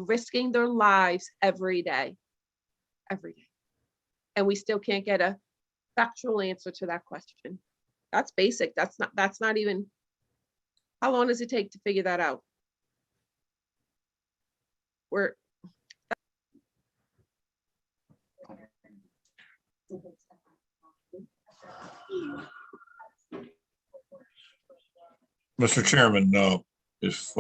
risking their lives every day, and we still can't get a factual answer to that question. That's basic. That's not even, how long does it take to figure that out? Mr. Chairman, if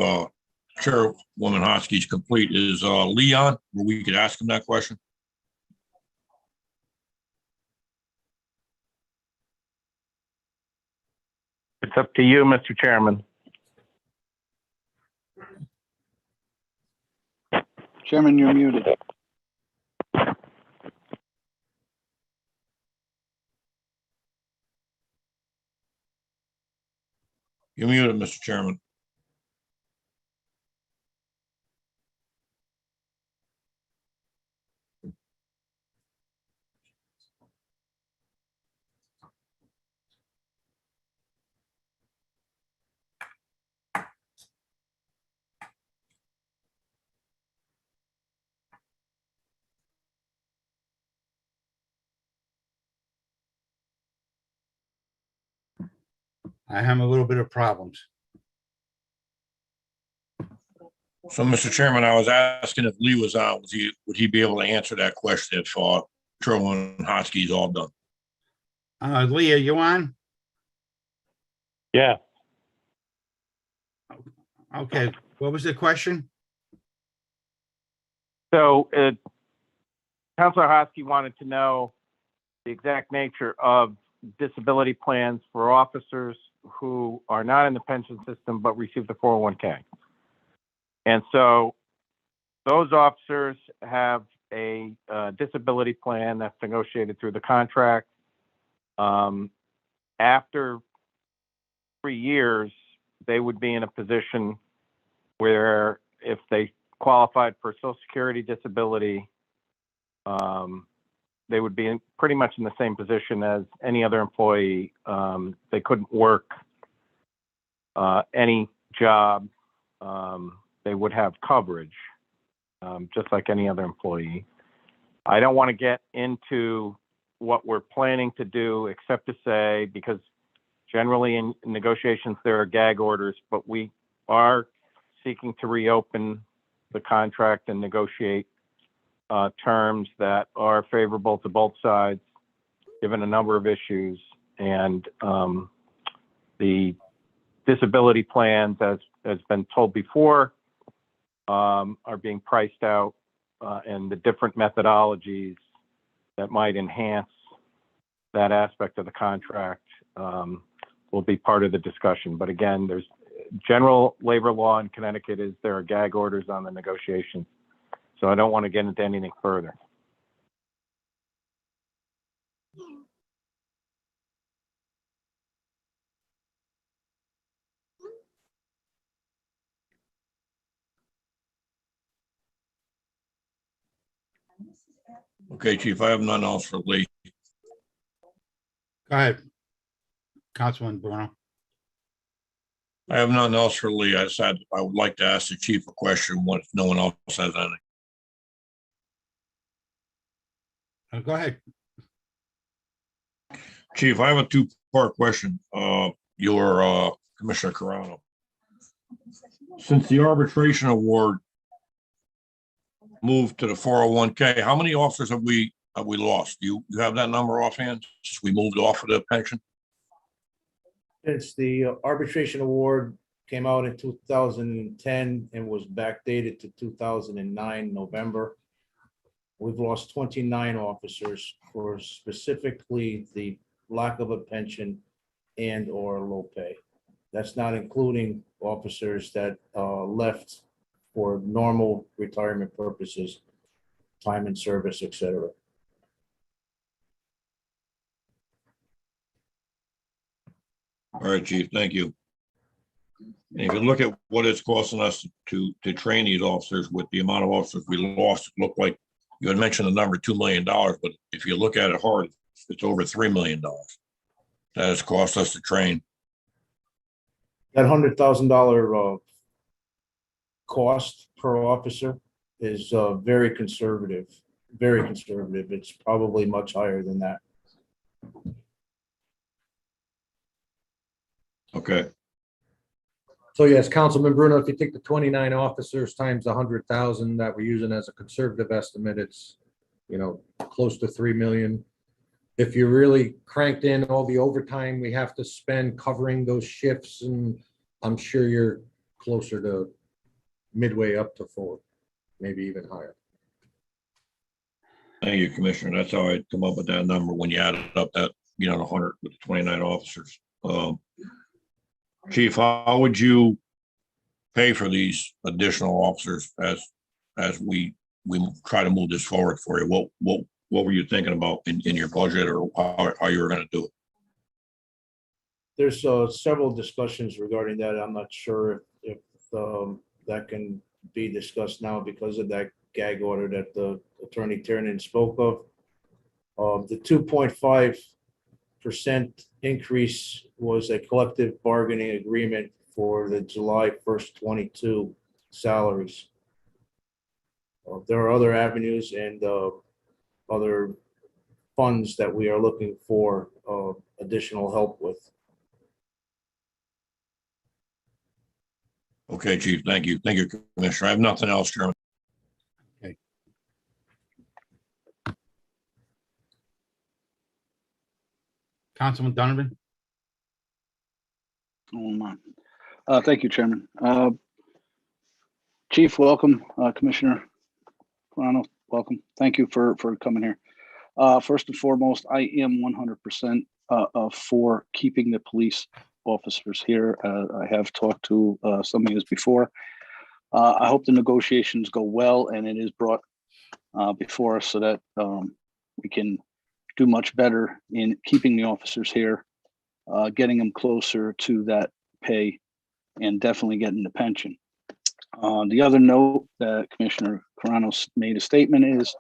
Chairwoman Hosky's complete, is Leon, where we could ask him that question? It's up to you, Mr. Chairman. Chairman, you're muted. You're muted, Mr. Chairman. I have a little bit of problems. So, Mr. Chairman, I was asking if Lee was on, would he be able to answer that question if Chairwoman Hosky's all done? Lee, are you on? Yeah. Okay, what was the question? So Councilor Hosky wanted to know the exact nature of disability plans for officers who are not in the pension system but receive the 401k. And so those officers have a disability plan that's negotiated through the contract. After 3 years, they would be in a position where if they qualified for Social Security disability, they would be pretty much in the same position as any other employee. They couldn't work any job. They would have coverage, just like any other employee. I don't want to get into what we're planning to do, except to say, because generally in negotiations, there are gag orders, but we are seeking to reopen the contract and negotiate terms that are favorable to both sides, given a number of issues. And the disability plans, as has been told before, are being priced out, and the different methodologies that might enhance that aspect of the contract will be part of the discussion. But again, there's general labor law in Connecticut is there are gag orders on the negotiations. So I don't want to get into anything further. Okay, Chief, I have none else for Lee. Go ahead, Councilman Bruno. I have nothing else for Lee. I said I would like to ask the chief a question if no one else has anything. Go ahead. Chief, I have a two-part question. Your Commissioner Carano. Since the arbitration award moved to the 401k, how many officers have we lost? You have that number offhand since we moved off of the pension? Since the arbitration award came out in 2010 and was backdated to 2009 November, we've lost 29 officers for specifically the lack of a pension and or low pay. That's not including officers that left for normal retirement purposes, time in service, etc. All right, Chief, thank you. And if you look at what it's costing us to train these officers with the amount of officers we lost, it looked like you had mentioned the number $2 million, but if you look at it hard, it's over $3 million that has cost us to train. That $100,000 cost per officer is very conservative, very conservative. It's probably much higher than that. Okay, So yes, Councilman Bruno, if you take the 29 officers times 100,000 that we're using as a conservative estimate, it's, close to 3 million. If you really cranked in all the overtime we have to spend covering those shifts, and I'm sure you're closer to midway up to 4, maybe even higher. thank you, Commissioner. That's how I'd come up with that number when you added up that, the 100 with the 29 officers. Chief, how would you pay for these additional officers as we try to move this forward for you? What were you thinking about in your budget, or how you were going to do it? There's several discussions regarding that. I'm not sure if that can be discussed now because of that gag order that the Attorney Tiernan spoke of. The 2.5% increase was a collective bargaining agreement for the July 1st, 22 salaries. There are other avenues and other funds that we are looking for additional help with. Okay, Chief, thank you. Thank you, Commissioner. I have nothing else, Chairman. Councilman Donovan? Thank you, Chairman. Chief, welcome. Commissioner Carano, welcome. Thank you for coming here. First and foremost, I am 100% for keeping the police officers here. I have talked to some of you before. I hope the negotiations go well and it is brought before us so that we can do much better in keeping the officers here, getting them closer to that pay, and definitely getting the pension. The other note that Commissioner Carano made a statement is,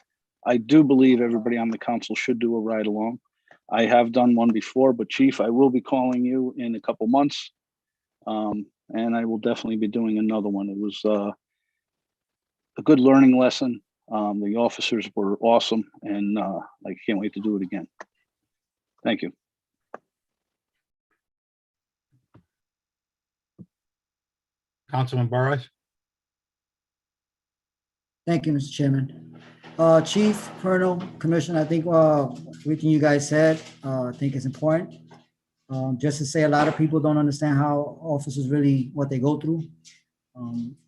I do believe everybody on the council should do a ride along. I have done one before, but Chief, I will be calling you in a couple months, and I will definitely be doing another one. It was a good learning lesson. The officers were awesome, and I can't wait to do it again. Thank you. Councilman Burrows? Thank you, Mr. Chairman. Chief, Colonel, Commissioner, I think everything you guys said, I think is important. Just to say, a lot of people don't understand how officers really, what they go through.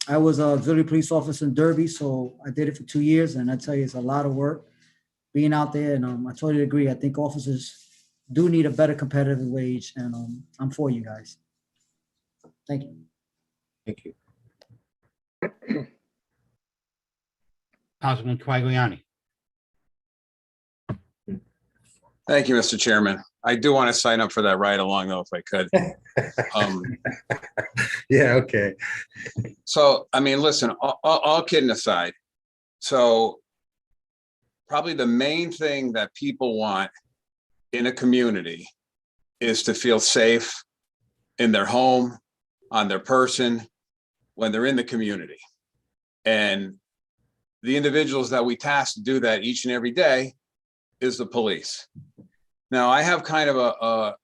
I was an auxiliary police officer in Derby, so I did it for 2 years, and I tell you, it's a lot of work being out there, and I totally agree. I think officers do need a better competitive wage, and I'm for you guys. Thank you. Thank you. Councilman Quagliani? Thank you, Mr. Chairman. I do want to sign up for that ride along though, if I could. Yeah, okay. So, I mean, listen, all kidding aside. So probably the main thing that people want in a community is to feel safe in their home, on their person, when they're in the community. And the individuals that we task to do that each and every day is the police. Now, I have kind of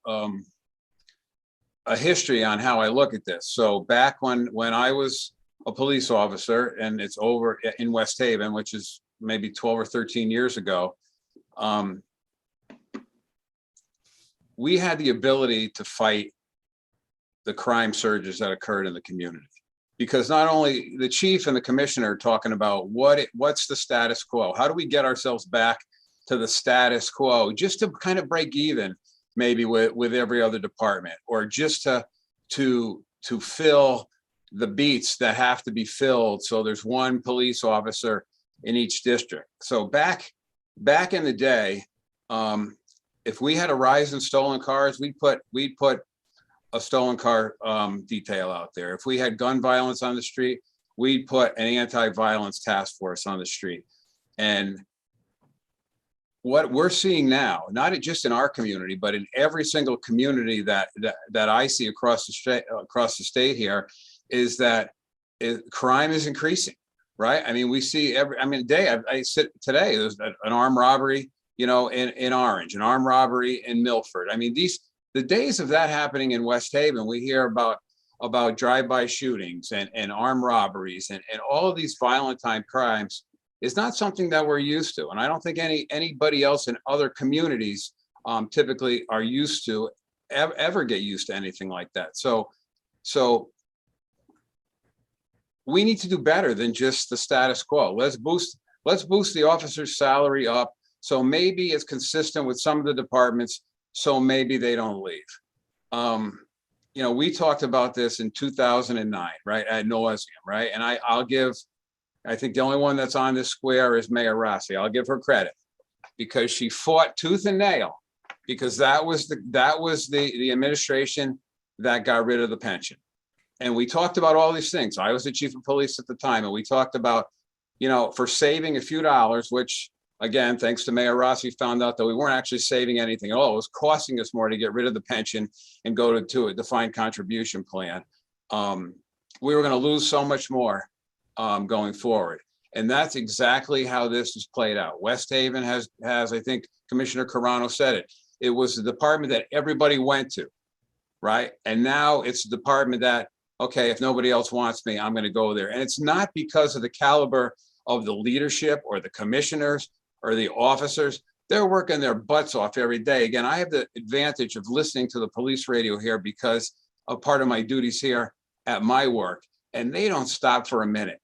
a history on how I look at this. So back when I was a police officer, and it's over in West Haven, which is maybe 12 or 13 years ago, we had the ability to fight the crime surges that occurred in the community. Because not only the chief and the commissioner are talking about what's the status quo, how do we get ourselves back to the status quo, just to kind of break even maybe with every other department, or just to fill the beats that have to be filled. So there's one police officer in each district. So back in the day, if we had a rise in stolen cars, we'd put a stolen car detail out there. If we had gun violence on the street, we'd put an anti-violence task force on the street. And what we're seeing now, not just in our community, but in every single community that I see across the state here, is that crime is increasing. right? I mean, we see I sit today, there's an armed robbery, you know, in Orange, an armed robbery in Milford. I mean, the days of that happening in West Haven, we hear about drive-by shootings and armed robberies and all of these violent type crimes is not something that we're used to. And I don't think anybody else in other communities typically are used to ever get used to anything like that. So we need to do better than just the status quo. Let's boost the officer's salary up. So maybe it's consistent with some of the departments. So maybe they don't leave. You know, we talked about this in 2009, right? Ad nauseum, right? And I think the only one that's on this square is Mayor Rossi. I'll give her credit because she fought tooth and nail because that was the administration that got rid of the pension. And we talked about all these things. I was the chief of police at the time, and we talked about, you know, for saving a few dollars, which again, thanks to Mayor Rossi, found out that we weren't actually saving anything at all. It was costing us more to get rid of the pension and go to a defined contribution plan. We were going to lose so much more going forward. And that's exactly how this is played out. West Haven has, I think Commissioner Carano said it. It was the department that everybody went to, right? And now it's the department that, okay, if nobody else wants me, I'm going to go there. And it's not because of the caliber of the leadership or the commissioners or the officers. They're working their butts off every day. Again, I have the advantage of listening to the police radio here because of part of my duties here at my work, and they don't stop for a minute.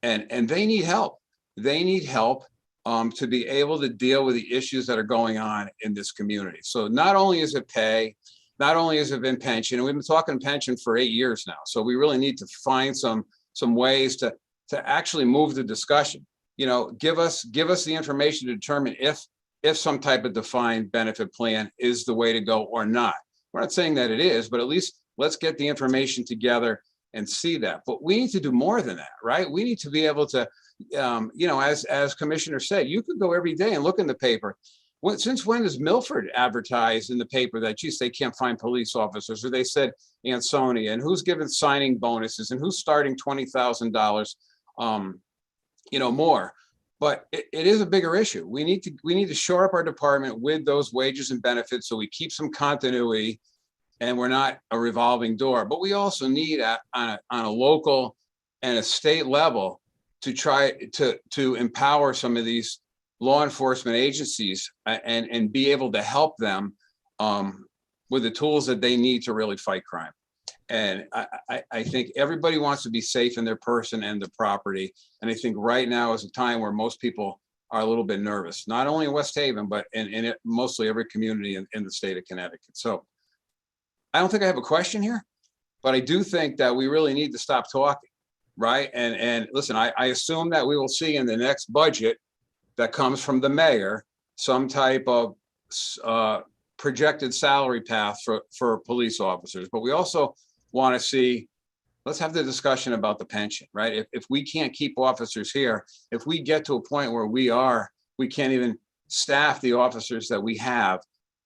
And they need help. They need help to be able to deal with the issues that are going on in this community. So not only is it pay, not only has it been pension, and we've been talking pension for 8 years now. So we really need to find some ways to actually move the discussion. You know, give us the information to determine if some type of defined benefit plan is the way to go or not. We're not saying that it is, but at least let's get the information together and see that. But we need to do more than that, right? We need to be able to, you know, as Commissioner said, you could go every day and look in the paper. Since when does Milford advertise in the paper that, geez, they can't find police officers, or they said Ansonia, and who's given signing bonuses and who's starting $20,000, you know, more. But it is a bigger issue. We need to shore up our department with those wages and benefits so we keep some continuity and we're not a revolving door. But we also need on a local and a state level to try to empower some of these law enforcement agencies and be able to help them with the tools that they need to really fight crime. And I think everybody wants to be safe in their person and their property. And I think right now is a time where most people are a little bit nervous, not only in West Haven, but in mostly every community in the state of Connecticut. So I don't think I have a question here, but I do think that we really need to stop talking, right? And listen, I assume that we will see in the next budget that comes from the mayor some type of projected salary path for police officers. But we also want to see, let's have the discussion about the pension, right? If we can't keep officers here, if we get to a point where we can't even staff the officers that we have,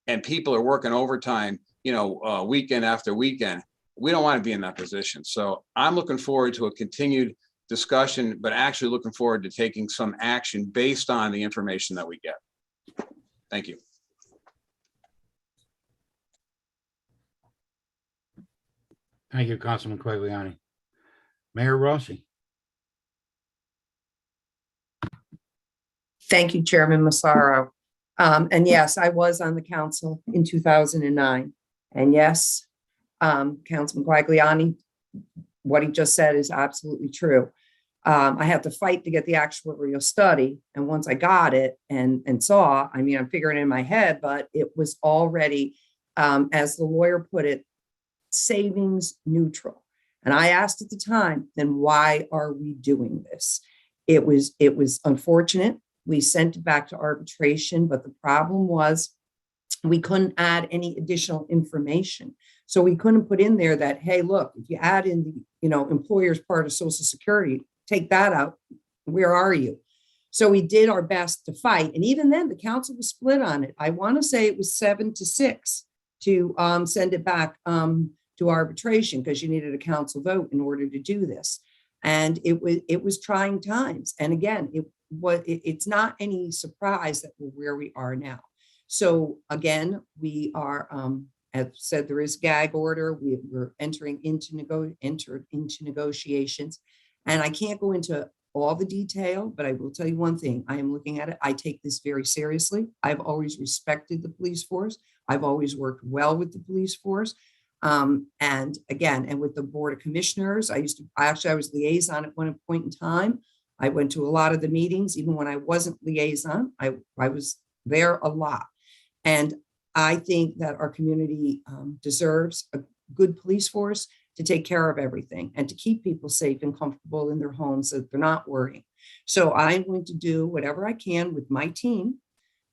and people are working overtime, you know, weekend after weekend, we don't want to be in that position. So I'm looking forward to a continued discussion, but actually looking forward to taking some action based on the information that we get. Thank you. Thank you, Councilman Quagliani. Mayor Rossi. Thank you, Chairman Massaro. And yes, I was on the council in 2009. And yes, Councilman Quagliani, what he just said is absolutely true. I had to fight to get the actuarial study. And once I got it and saw, I mean, I'm figuring in my head, but it was already, as the lawyer put it, savings neutral. And I asked at the time, then why are we doing this? It was unfortunate. We sent it back to arbitration, but the problem was we couldn't add any additional information. So we couldn't put in there that, hey, look, if you add in the, you know, employer's part of Social Security, take that out. Where are you? So we did our best to fight. And even then the council was split on it. I want to say it was 7-6 to send it back to arbitration because you needed a council vote in order to do this. And it was trying times. And again, it's not any surprise that we're where we are now. So again, we are, as said, there is gag order. We're entered into negotiations. And I can't go into all the detail, but I will tell you one thing. I am looking at it. I take this very seriously. I've always respected the police force. I've always worked well with the police force. And again, and with the Board of Commissioners, I was liaison at one point in time. I went to a lot of the meetings, even when I wasn't liaison, I was there a lot. And I think that our community deserves a good police force to take care of everything and to keep people safe and comfortable in their homes so that they're not worrying. So I'm going to do whatever I can with my team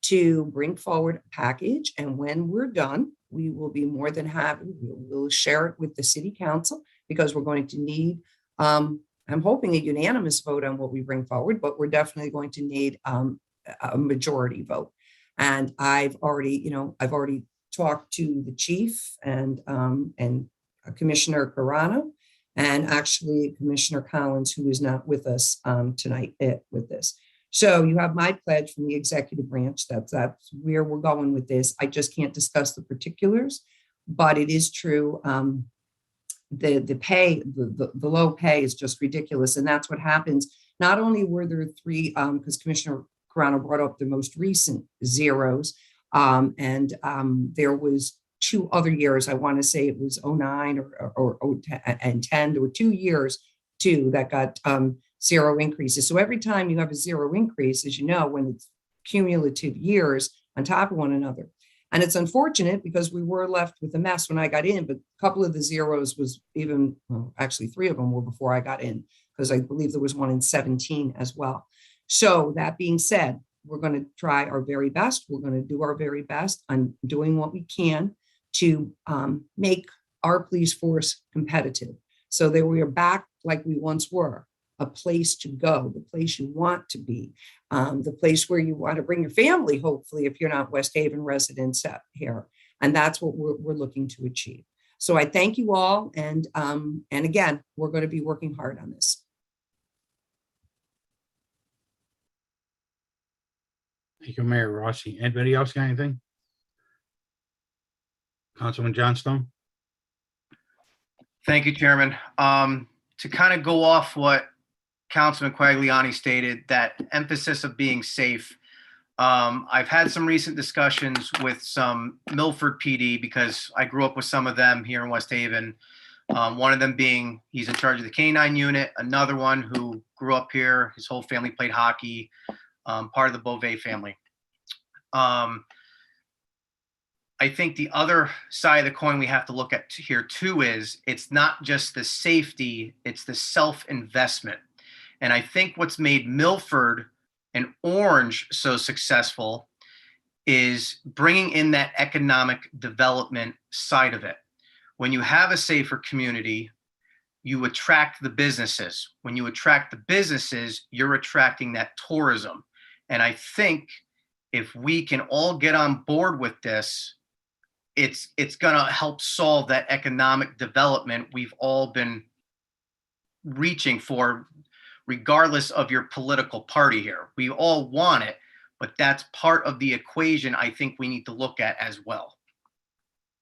to bring forward a package. And when we're done, we will be more than happy. We'll share it with the city council because we're going to need, I'm hoping a unanimous vote on what we bring forward, but we're definitely going to need a majority vote. And I've already talked to the chief and Commissioner Carano, and actually Commissioner Collins, who is not with us tonight with this. So you have my pledge from the executive branch. That's where we're going with this. I just can't discuss the particulars, but it is true. The pay, the low pay is just ridiculous. And that's what happens. Not only were there three, because Commissioner Carano brought up the most recent zeros, and there was 2 other years. I want to say it was 09 and 10. There were 2 years too that got 0 increases. So every time you have a 0 increase, as you know, when it's cumulative years on top of one another. And it's unfortunate because we were left with a mess when I got in, but a couple of the zeros was even, well, actually 3 of them were before I got in, because I believe there was one in 17 as well. So that being said, we're going to try our very best. We're going to do our very best on doing what we can to make our police force competitive so that we are back like we once were, a place to go, the place you want to be, the place where you want to bring your family, hopefully, if you're not West Haven residents here. And that's what we're looking to achieve. So I thank you all. And again, we're going to be working hard on this. Thank you, Mayor Rossi. Anybody else got anything? Councilman Johnstone? Thank you, Chairman. To kind of go off what Councilman Quagliani stated, that emphasis of being safe. I've had some recent discussions with some Milford PD because I grew up with some of them here in West Haven. One of them being, he's in charge of the K-9 unit. Another one who grew up here, his whole family played hockey, part of the Beauvais family. I think the other side of the coin we have to look at here too is it's not just the safety, it's the self-investment. And I think what's made Milford and Orange so successful is bringing in that economic development side of it. When you have a safer community, you attract the businesses. When you attract the businesses, you're attracting that tourism. And I think if we can all get on board with this, it's going to help solve that economic development we've all been reaching for, regardless of your political party here. We all want it, but that's part of the equation I think we need to look at as well.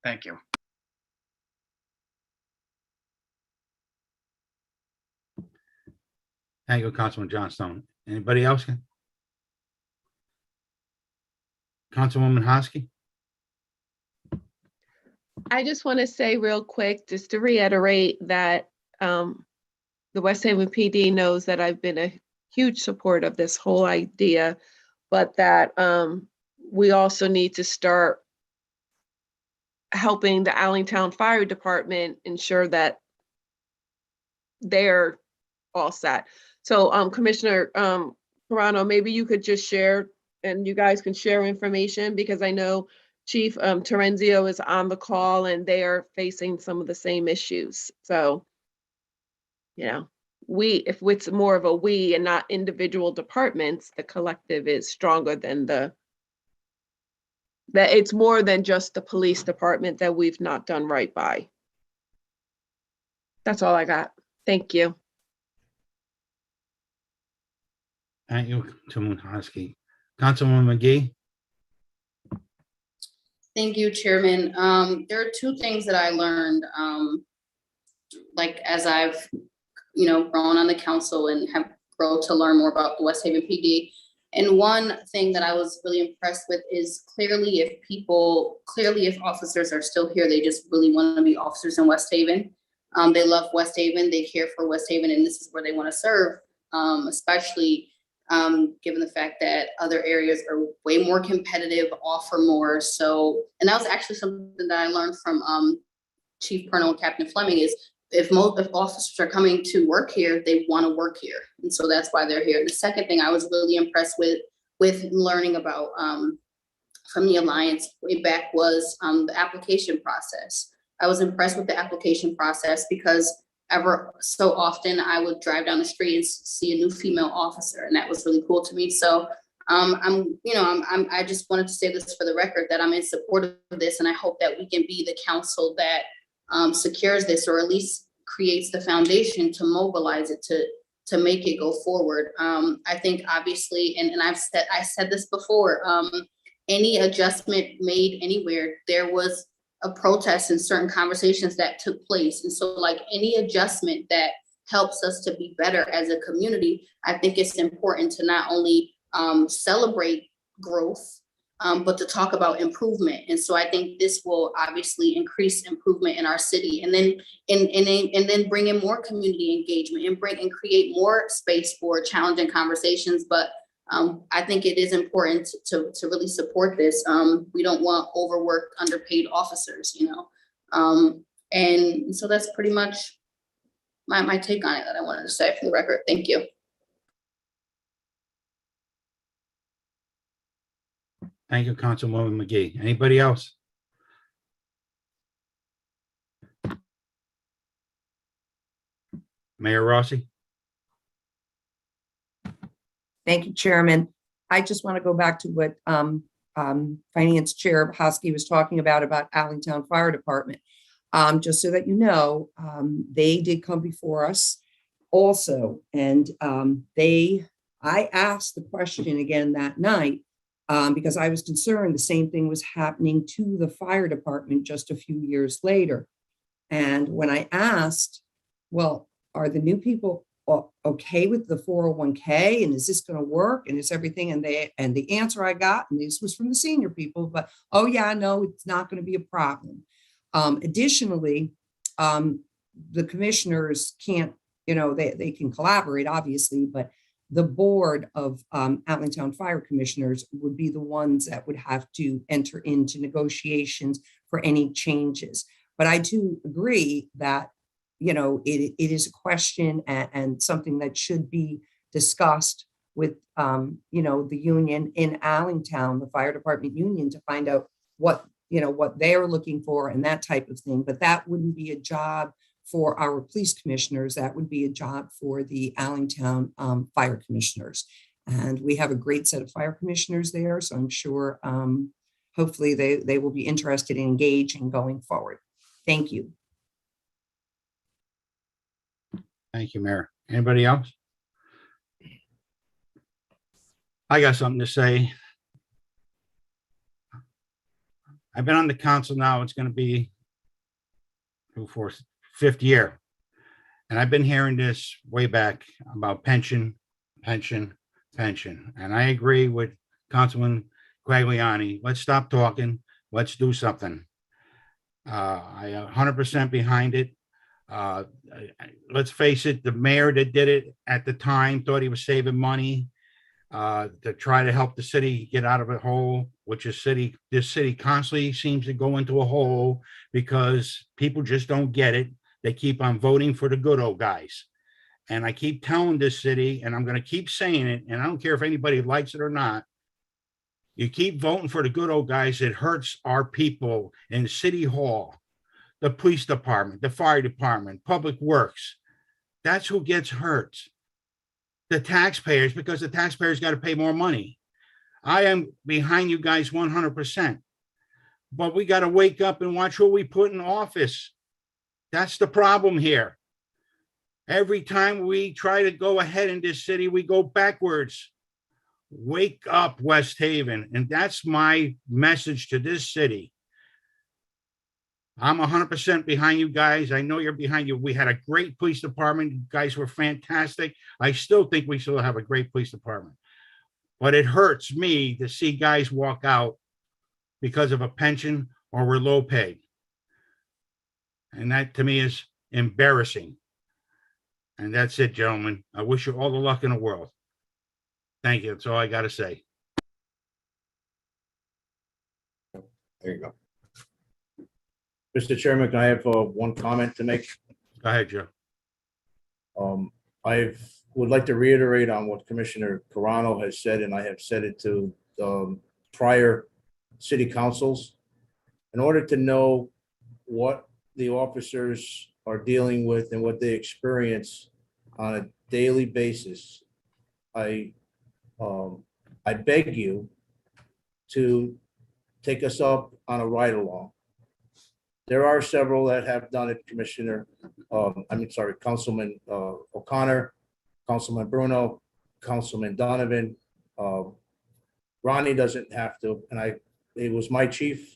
Thank you. Thank you, Councilman Johnstone. Anybody else? Councilwoman Hosky? I just want to say real quick, just to reiterate that the West Haven PD knows that I've been a huge support of this whole idea, but that we also need to start helping the Allentown Fire Department ensure that they're all set. So Commissioner Carano, maybe you could just share, and you guys can share information, because I know Chief Terenzio is on the call and they are facing some of the same issues. So, you know, if it's more of a we and not individual departments, the collective is stronger than that it's more than just the police department that we've not done right by. That's all I got. Thank you. Thank you, Councilwoman Husky. Councilwoman McGee? Thank you, Chairman. There are two things that I learned, like as I've, grown on the council and have grown to learn more about the West Haven PD. And one thing that I was really impressed with is clearly if officers are still here, they just really want to be officers in West Haven. They love West Haven, they care for West Haven, and this is where they want to serve, especially given the fact that other areas are way more competitive, offer more. So, and that was actually something that I learned from Chief Colonel and Captain Fleming is if officers are coming to work here, they want to work here. And so that's why they're here. The second thing I was really impressed with learning about from the Alliance way back was the application process. I was impressed with the application process because ever so often I would drive down the street and see a new female officer, and that was really cool to me. So I just wanted to say this for the record that I'm in support of this, and I hope that we can be the council that secures this, or at least creates the foundation to mobilize it to make it go forward. I think obviously, and I said this before, any adjustment made anywhere, there was a protest in certain conversations that took place. And so like any adjustment that helps us to be better as a community, I think it's important to not only celebrate growth, but to talk about improvement. And so I think this will obviously increase improvement in our city, and then bring in more community engagement and create more space for challenging conversations. But I think it is important to really support this. We don't want overworked, underpaid officers, and so that's pretty much my take on it that I wanted to say for the record. Thank you. Thank you, Councilwoman McGee. Anybody else? Mayor Rossi? Thank you, Chairman. I just want to go back to what Finance Chair Hosky was talking about Allentown Fire Department. Just so that you know, they did come before us also, and I asked the question again that night because I was concerned the same thing was happening to the fire department just a few years later. And when I asked, well, are the new people okay with the 401k, and is this going to work, and is everything, and the answer I got, and this was from the senior people, but oh yeah, no, it's not going to be a problem. Additionally, the commissioners can't, they can collaborate obviously, but the board of Allentown Fire Commissioners would be the ones that would have to enter into negotiations for any changes. But I do agree that it is a question and something that should be discussed with, the union in Allentown, the fire department union, to find out what they're looking for and that type of thing. But that wouldn't be a job for our police commissioners. That would be a job for the Allentown fire commissioners. And we have a great set of fire commissioners there. So I'm sure, hopefully they will be interested in engaging going forward. Thank you. Thank you, Mayor. Anybody else? I got something to say. I've been on the council now. It's going to be for 5th year. And I've been hearing this way back about pension. And I agree with Councilman Quagliani. Let's stop talking. Let's do something. I 100% behind it. Let's face it, the mayor that did it at the time thought he was saving money to try to help the city get out of a hole, which this city constantly seems to go into a hole because people just don't get it. They keep on voting for the good old guys. And I keep telling this city, and I'm going to keep saying it, and I don't care if anybody likes it or not, you keep voting for the good old guys, it hurts our people in City Hall, the police department, the fire department, public works. That's who gets hurt. The taxpayers, because the taxpayers got to pay more money. I am behind you guys 100%. But we got to wake up and watch who we put in office. That's the problem here. Every time we try to go ahead in this city, we go backwards. Wake up, West Haven. And that's my message to this city. I'm 100% behind you guys. I know you're behind you. We had a great police department. You guys were fantastic. I still think we still have a great police department. But it hurts me to see guys walk out because of a pension or we're low paid. And that to me is embarrassing. And that's it, gentlemen. I wish you all the luck in the world. Thank you. That's all I got to say. There you go. Mr. Chairman, can I have one comment to make? Go ahead, Joe. I would like to reiterate on what Commissioner Carano has said, and I have said it to prior city councils. In order to know what the officers are dealing with and what they experience on a daily basis, I beg you to take us up on a ride along. There are several that have done it, Commissioner. Councilman O'Connor, Councilman Bruno, Councilman Donovan. Ronnie doesn't have to, and it was my chief.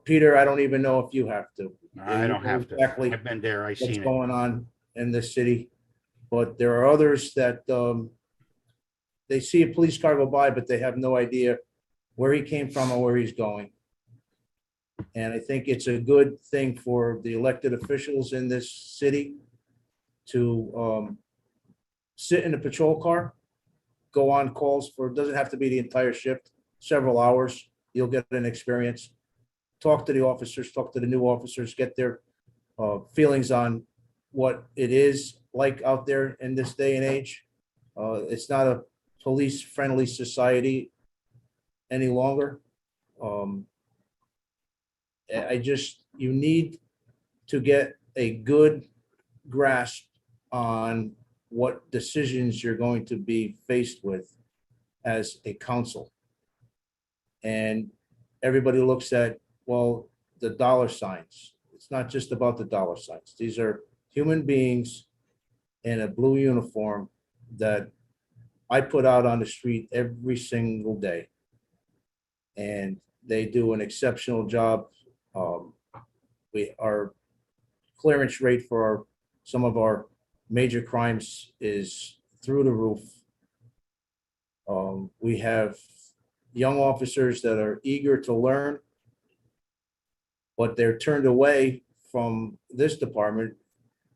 Peter, I don't even know if you have to. I don't have to. Exactly I've been there. I've what's seen it. going on in this city. But there are others that they see a police car go by, but they have no idea where he came from or where he's going. And I think it's a good thing for the elected officials in this city to sit in a patrol car, go on calls for, it doesn't have to be the entire shift, several hours. You'll get an experience. Talk to the officers, talk to the new officers, get their feelings on what it is like out there in this day and age. It's not a police-friendly society any longer. You need to get a good grasp on what decisions you're going to be faced with as a council. And everybody looks at, well, the dollar signs. It's not just about the dollar signs. These are human beings in a blue uniform that I put out on the street every single day. And they do an exceptional job. Our clearance rate for some of our major crimes is through the roof. We have young officers that are eager to learn, but they're turned away from this department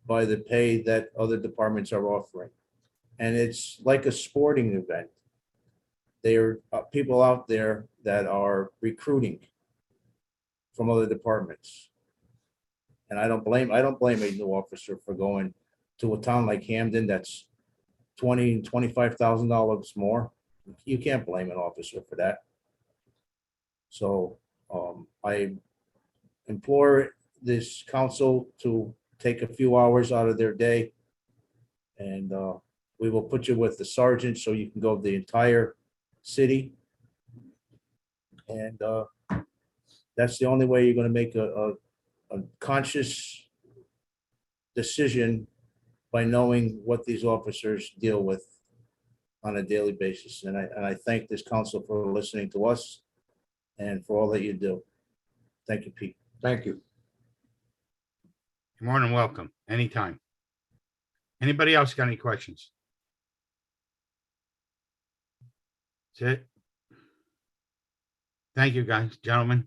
by the pay that other departments are offering. And it's like a sporting event. There are people out there that are recruiting from other departments. And I don't blame a new officer for going to a town like Hamden that's $25,000 more. You can't blame an officer for that. So I implore this council to take a few hours out of their day, and we will put you with the sergeant so you can go the entire city. And that's the only way you're going to make a conscious decision, by knowing what these officers deal with on a daily basis. And I thank this council for listening to us and for all that you do. Thank you, Pete. Thank you. You're more than welcome. Anytime. Anybody else got any questions? That's it. Thank you, guys, gentlemen.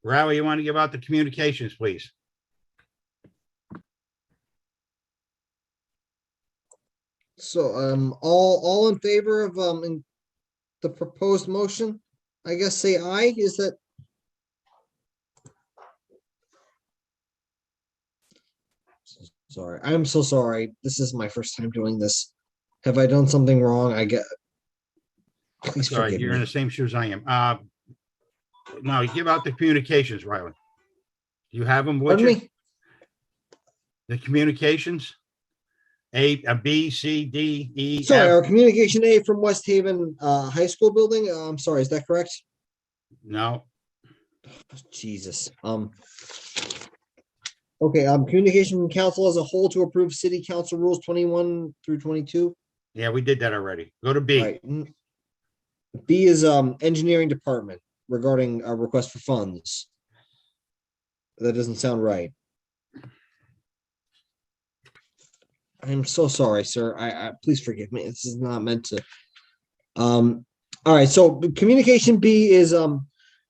Riley, you want to give out the communications, please? So, all in favor of the proposed motion, I guess say aye. Is that? Sorry, I'm so sorry. This is my first time doing this. Have I done something wrong? Please Sorry, forgive you're me. in the same shoes I am. No, give out the communications, Riley. You have them, would Pardon you? me? The communications? A, B, C, D, E, Sorry, F. our communication aid from West Haven High School building. I'm sorry, is that correct? No, Jesus. Okay, communication from council as a whole to approve city council rules 21 through 22. Yeah, we did that already. Go to B. Right. B is engineering department regarding a request for funds. That doesn't sound right. I'm so sorry, sir. I please forgive me. This is not meant to. All right, so communication B is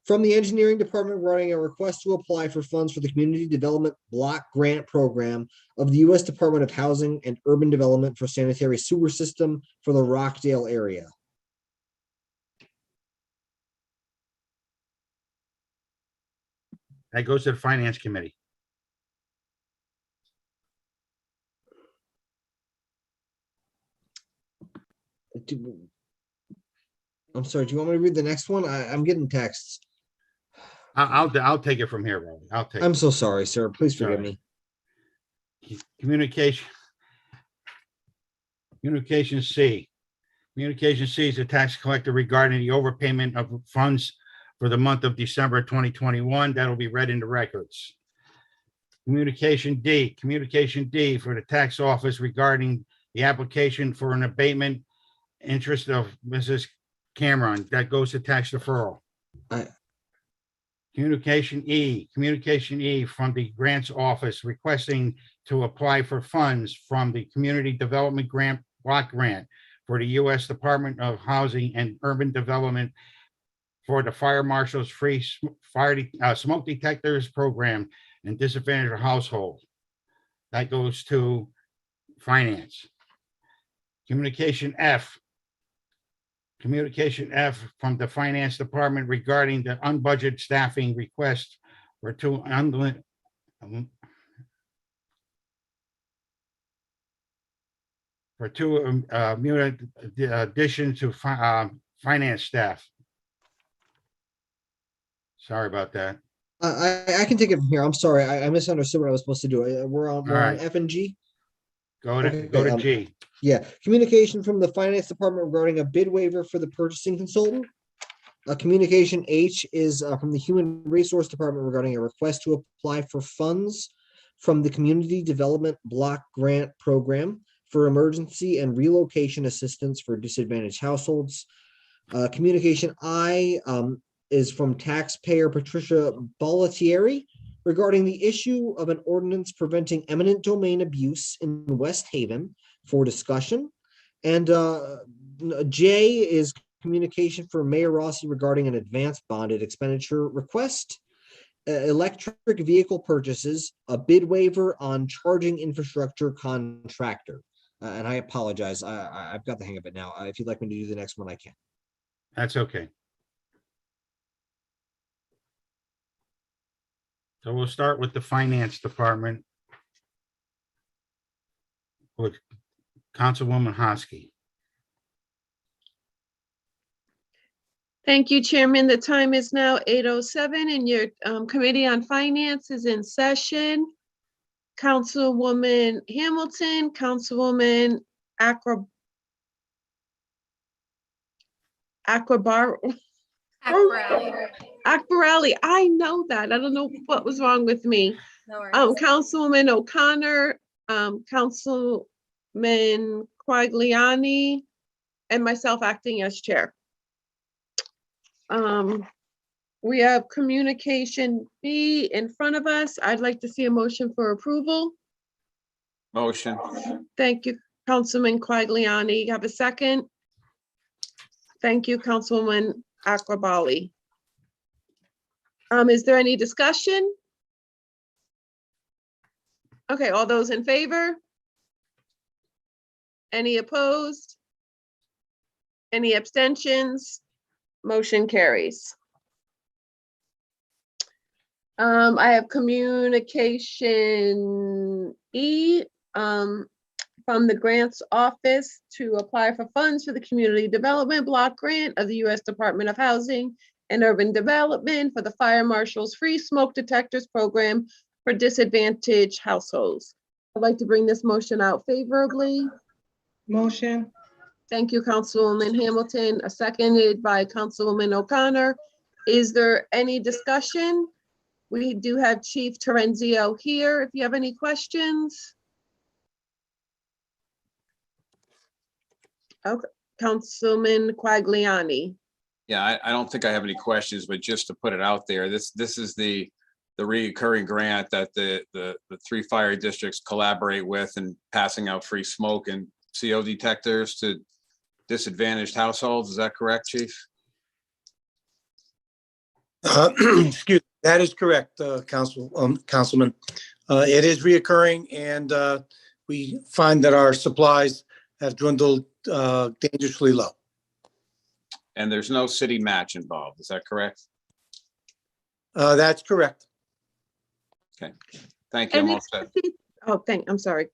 from the engineering department regarding a request to apply for funds for the community development block grant program of the U.S. Department of Housing and Urban Development for sanitary sewer system for the Rockdale area. That goes to the finance committee. I'm sorry, do you want me to read the next one? I'm getting texts. I'll take it from here, Robbie. I'll take I'm it. so sorry, sir. Please forgive Sorry. me. Communication. Communication C. Communication C is a tax collector regarding the overpayment of funds for the month of December 2021. That'll be read in the records. Communication D. Communication D for the tax office regarding the application for an abatement interest of Mrs. Cameron. That goes to tax deferral. Communication E from the grants office requesting to apply for funds from the Community Development Grant Block Grant for the U.S. Department of Housing and Urban Development for the Fire Marshal's free smoke detectors program in disadvantaged households. That goes to finance. Communication F from the finance department regarding the unbudgeted staffing request for two addition to finance staff. Sorry about that. I can take it from here. I'm sorry. I misunderstood what I was supposed to do. We're on right. F and G. Go to G. Yeah, communication from the finance department regarding a bid waiver for the purchasing consultant. Communication H is from the human resource department regarding a request to apply for funds from the community development block grant program for emergency and relocation assistance for disadvantaged households. Communication I is from taxpayer Patricia Bollettieri regarding the issue of an ordinance preventing eminent domain abuse in West Haven for discussion. And J is communication for Mayor Rossi regarding an advanced bonded expenditure request, electric vehicle purchases, a bid waiver on charging infrastructure contractor. And I apologize. I've got the hang of it now. If you'd like me to do the next one, I can. That's okay. So we'll start with the finance department with Councilwoman Hosky. Thank you, Chairman. The time is now 8:07 and your Committee on Finance is in session. Councilwoman Hamilton, Councilwoman Akbarali. I know that. I don't know what was wrong with me. Councilwoman O'Connor, Councilman Quagliani, and myself acting as chair. We have communication B in front of us. I'd like to see a motion for approval. Motion. Thank you, Councilman Quagliani. Have a second? Thank you, Councilwoman Akrabali. Is there any discussion? Okay, all those in favor? Any opposed? Any abstentions? Motion carries. I have communication E from the grants office to apply for funds for the community development block grant of the U.S. Department of Housing and Urban Development for the Fire Marshal's free smoke detectors program for disadvantaged households. I'd like to bring this motion out favorably. Motion. Thank you, Councilwoman Hamilton, seconded by Councilwoman O'Connor. Is there any discussion? We do have Chief Terenzio here, if you have any questions. Okay, Councilman Quagliani. Yeah, I don't think I have any questions, but just to put it out there, this is the recurring grant that the 3 fire districts collaborate with and passing out free smoke and CO detectors to disadvantaged households. Is that correct, Chief? Excuse me, that is correct, Councilman. It is reoccurring, and we find that our supplies have dwindled dangerously low. And there's no city match involved. Is that correct? That's correct. Okay, thank you. And I'm all it's set. 50 oh, I'm sorry,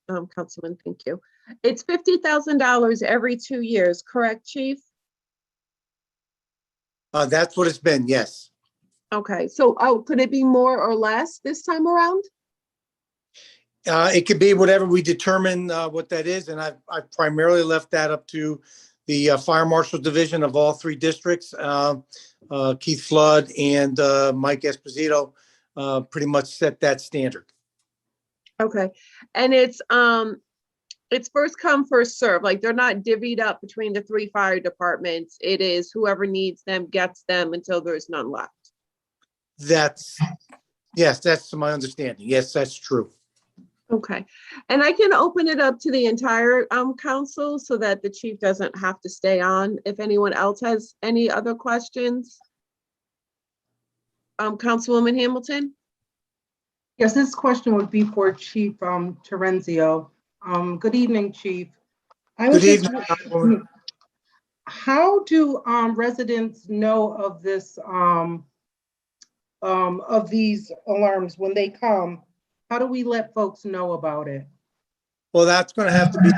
Councilman, thank you. It's $50,000 every 2 years, correct, Chief? That's what it's been, yes. Okay, so could it be more or less this time around? It could be whatever we determine what that is, and I've primarily left that up to the Fire Marshal Division of all 3 districts. Keith Flood and Mike Esposito pretty much set that standard. Okay, and it's first come, first serve. Like, they're not divvied up between the 3 fire departments. It is whoever needs them gets them until there's none left. Yes, that's my understanding. Yes, that's true. Okay, and I can open it up to the entire council so that the chief doesn't have to stay on. If anyone else has any other questions. Councilwoman Hamilton? Yes, this question would be for Chief Terenzio. Good evening, Chief. Good evening, Councilwoman. How do residents know of this of these alarms when they come? How do we let folks know about it? Well, that's going to have to be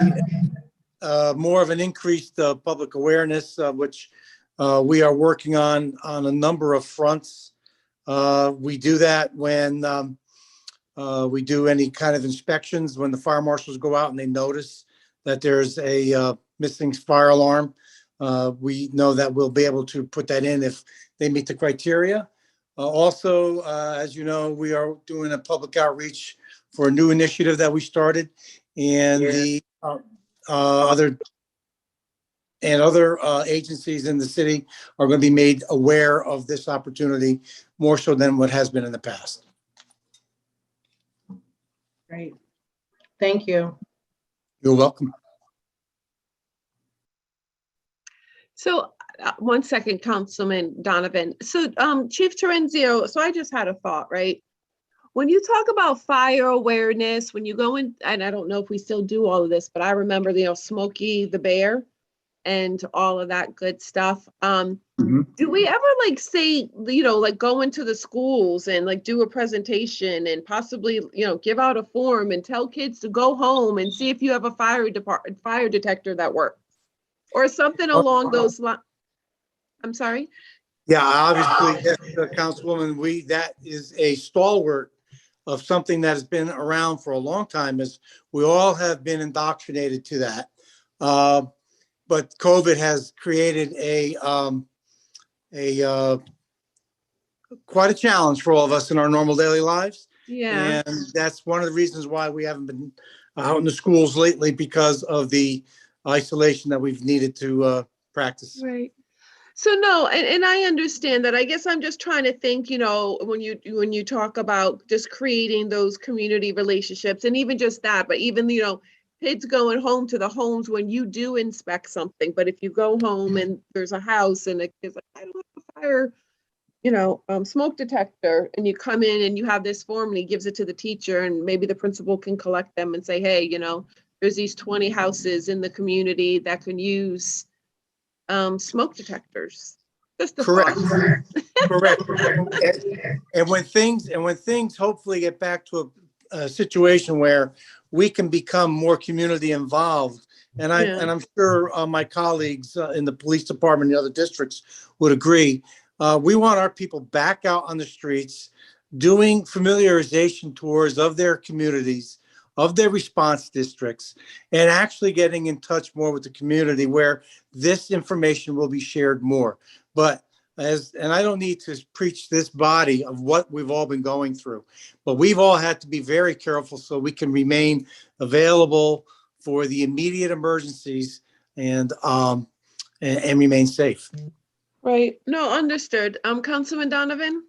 more of an increased public awareness, which we are working on a number of fronts. We do that when we do any kind of inspections, when the fire marshals go out and they notice that there's a missing fire alarm. We know that we'll be able to put that in if they meet the criteria. Also, as you know, we are doing a public outreach for a new initiative that we started, and the other agencies in the city are going to be made aware of this opportunity more so than what has been in the past. Great. Thank you. You're welcome. So 1 second, Councilman Donovan. So Chief Terenzio, so I just had a thought, right? When you talk about fire awareness, when you go in, and I don't know if we still do all of this, but I remember, Smokey the Bear and all of that good stuff. Do we ever say, like go into the schools and like do a presentation and possibly, give out a form and tell kids to go home and see if you have a fire detector that works or something along those lines? I'm sorry? Yeah, obviously, yes, Councilwoman, that is a stalwart of something that has been around for a long time, as we all have been indoctrinated to that. But COVID has created quite a challenge for all of us in our normal daily lives. Yeah. And that's one of the reasons why we haven't been out in the schools lately, because of the isolation that we've needed to practice. Right. So no, and I understand that. I guess I'm just trying to think, when you talk about just creating those community relationships and even just that, but even, kids going home to the homes when you do inspect something, but if you go home and there's a house and it is like, I don't have a fire, smoke detector, and you come in and you have this form and he gives it to the teacher and maybe the principal can collect them and say, hey, there's these 20 houses in the community that can use smoke detectors. Just a Correct. thought. Correct. And when things hopefully get back to a situation where we can become more community involved, and I'm sure my colleagues in the police department and the other districts would agree, we want our people back out on the streets doing familiarization tours of their communities, of their response districts, and actually getting in touch more with the community where this information will be shared more. But and I don't need to preach this body of what we've all been going through, but we've all had to be very careful so we can remain available for the immediate emergencies and remain safe. Right. No, understood. Councilman Donovan?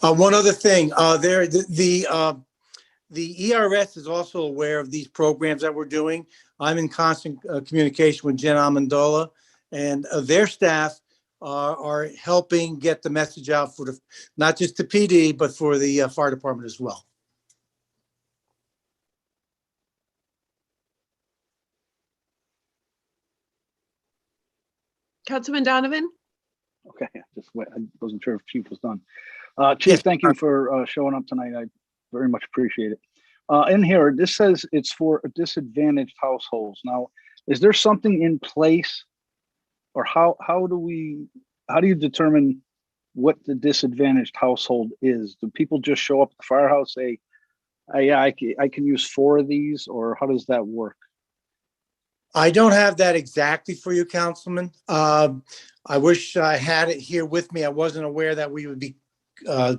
One other thing, the ERS is also aware of these programs that we're doing. I'm in constant communication with Jen Amendola, and their staff are helping get the message out for not just the PD, but for the fire department as well. Councilman Donovan? Okay, I wasn't sure if Chief was done. Chief, thank you for showing up tonight. I very much appreciate it. In here, this says it's for disadvantaged households. Now, is there something in place, or how do you determine what the disadvantaged household is? Do people just show up at the firehouse, say, yeah, I can use 4 of these, or how does that work? I don't have that exactly for you, Councilman. I wish I had it here with me. I wasn't aware that we would be having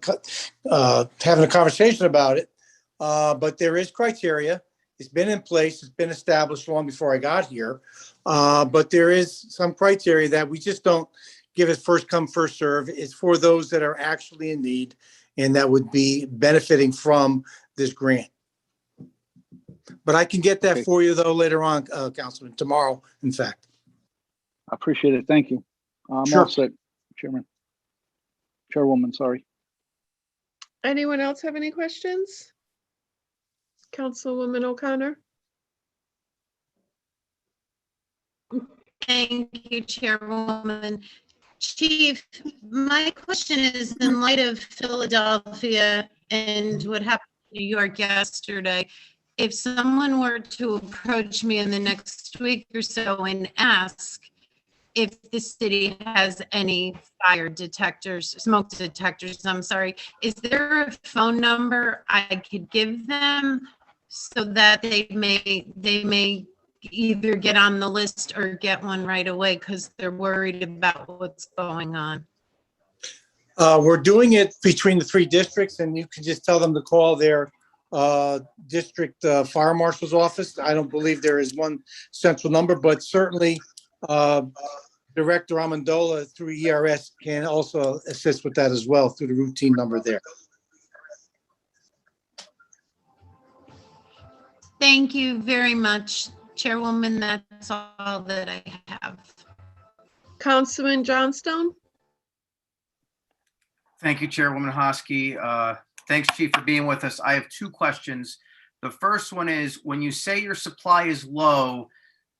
a conversation about it. But there is criteria. It's been in place. It's been established long before I got here. But there is some criteria that we just don't give it first come, first serve. It's for those that are actually in need and that would be benefiting from this grant. But I can get that for you, though, later on, Councilman, tomorrow, in fact. I appreciate it. Thank you. I'm all set, Chairwoman, sorry. Anyone else have any questions? Councilwoman O'Connor? Thank you, Chairwoman. Chief, my question is, in light of Philadelphia and what happened in New York yesterday, if someone were to approach me in the next week or so and ask if the city has any fire detectors, smoke detectors, I'm sorry, is there a phone number I could give them so that they may either get on the list or get one right away because they're worried about what's going on? We're doing it between the 3 districts, and you can just tell them to call their district fire marshal's office. I don't believe there is one central number, but certainly Director Amendola through ERS can also assist with that as well through the routine number there. Thank you very much, Chairwoman. That's all that I have. Councilman Johnstone? Thank you, Chairwoman Hosky. Thanks, Chief, for being with us. I have 2 questions. The first one is, when you say your supply is low,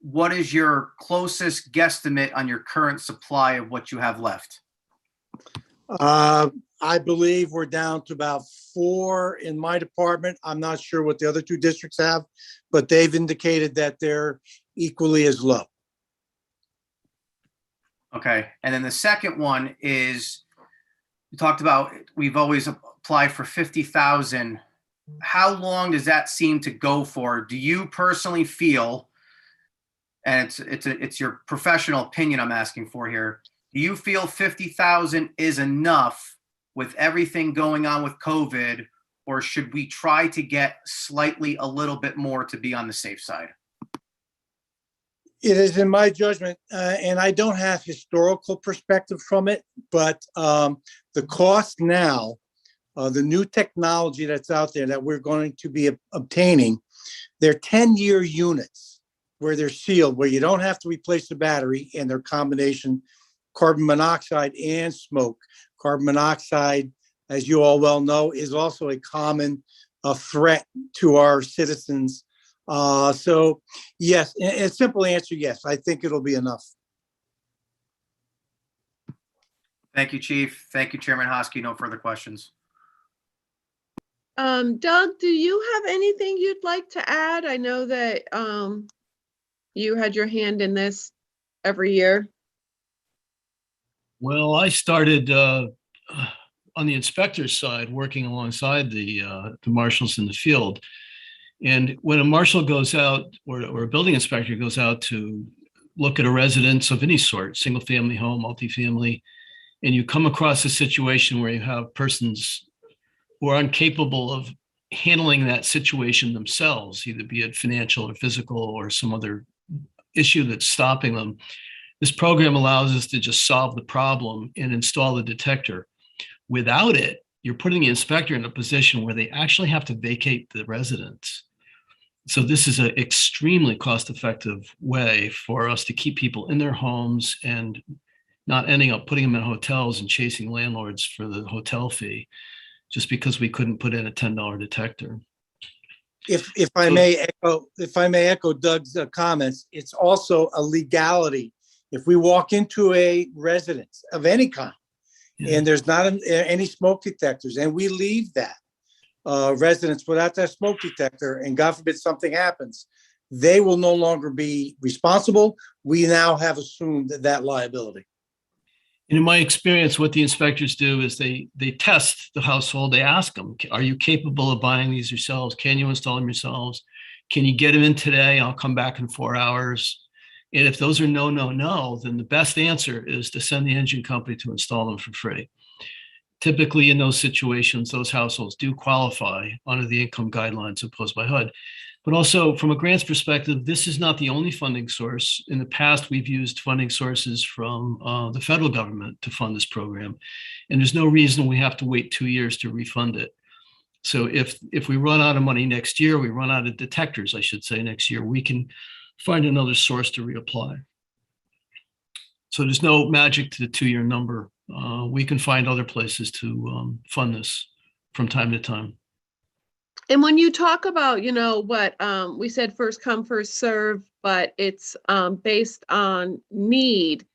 what is your closest guesstimate on your current supply of what you have left? I believe we're down to about 4 in my department. I'm not sure what the other 2 districts have, but they've indicated that they're equally as low. Okay. And then the second one is, we talked about, we've always applied for 50,000. How long does that seem to go for? Do you personally feel, and it's your professional opinion I'm asking for here, do you feel 50,000 is enough with everything going on with COVID, or should we try to get slightly a little bit more to be on the safe side? It is in my judgment, and I don't have historical perspective from it, but the cost now, the new technology that's out there that we're going to be obtaining, they're 10-year units where they're sealed, where you don't have to replace the battery, and their combination carbon monoxide and smoke. Carbon monoxide, as you all well know, is also a common threat to our citizens. So yes, a simple answer, yes, I think it'll be enough. Thank you, Chief. Thank you, Chairman Hosky. No further questions. Doug, do you have anything you'd like to add? I know that you had your hand in this every year. Well, I started on the inspector's side, working alongside the marshals in the field. And when a marshal goes out, or a building inspector goes out to look at a residence of any sort, single family home, multifamily, and you come across a situation where you have persons who are incapable of handling that situation themselves, either be it financial or physical or some other issue that's stopping them, this program allows us to just solve the problem and install the detector. Without it, you're putting the inspector in a position where they actually have to vacate the residence. So this is an extremely cost-effective way for us to keep people in their homes and not ending up putting them in hotels and chasing landlords for the hotel fee, just because we couldn't put in a $10 detector. If I may echo Doug's comments, it's also a legality. If we walk into a residence of any kind and there's not any smoke detectors, and we leave that residence without that smoke detector, and God forbid something happens, they will no longer be responsible. We now have assumed that liability. And in my experience, what the inspectors do is they test the household. They ask them, are you capable of buying these yourselves? Can you install them yourselves? Can you get them in today? I'll come back in 4 hours. And if those are no, then the best answer is to send the engine company to install them for free. Typically in those situations, those households do qualify under the income guidelines imposed by HUD. But also from a grants perspective, this is not the only funding source. In the past, we've used funding sources from the federal government to fund this program. And there's no reason we have to wait 2 years to refund it. So if we run out of money next year, we run out of detectors, I should say, next year, we can find another source to reapply. So there's no magic to the 2-year number. We can find other places to fund this from time to time. And when you talk about, what we said, first come, first serve, but it's based on need.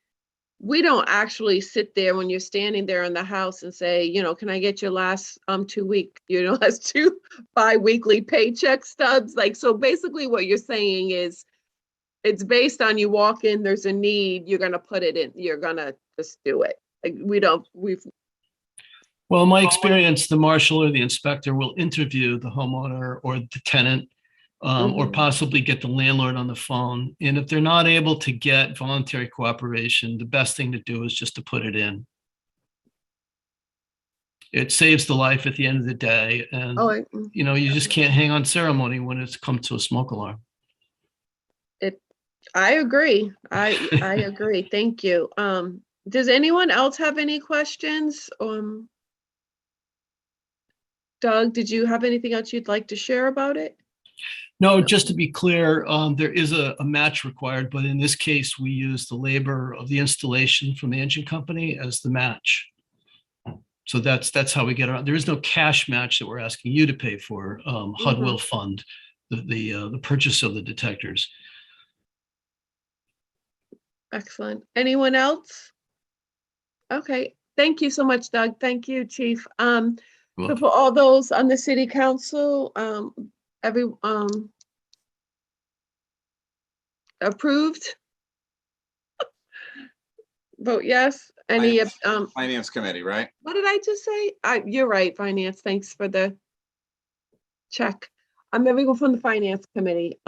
We don't actually sit there when you're standing there in the house and say, can I get your last 2 week, last 2 bi-weekly paycheck stubs? Like, so basically what you're saying is it's based on you walk in, there's a need, you're going to put it in, you're going to just do it. Like Well, in my experience, the marshal or the inspector will interview the homeowner or the tenant, or possibly get the landlord on the phone. And if they're not able to get voluntary cooperation, the best thing to do is just to put it in. It saves the life at the end of the day. And, you just can't hang on ceremony when it's come to a smoke alarm. I agree. I agree. Thank you. Does anyone else have any questions? Doug, did you have anything else you'd like to share about it? No, just to be clear, there is a match required, but in this case, we use the labor of the installation from the engine company as the match. So that's how we get around. There is no cash match that we're asking you to pay for. HUD will fund the purchase of the detectors. Excellent. Anyone else? Okay. Thank you so much, Doug. Thank you, Chief. So for all those on the city council, approved? Vote yes. Any Finance committee, right? what did I just say? You're right, finance. Thanks for the check. Everyone from the finance committee.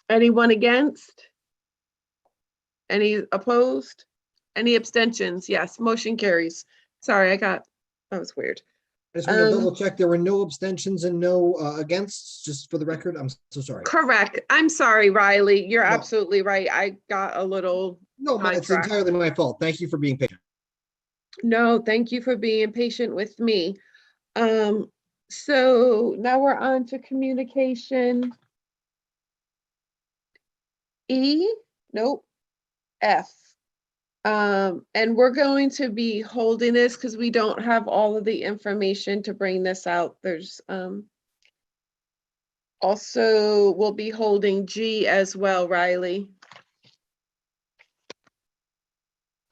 Anyone against? Any opposed? Any abstentions? Yes, motion carries. Sorry, that was weird. I just want to double check. There were no abstentions and no against, just for the record. I'm so sorry. Correct. I'm sorry, Riley. You're absolutely right. I got a little. No, it's entirely my fault. Thank you for being patient. No, thank you for being patient with me. So now we're on to communication. F. And we're going to be holding this because we don't have all of the information to bring this out. There's also we'll be holding G as well, Riley.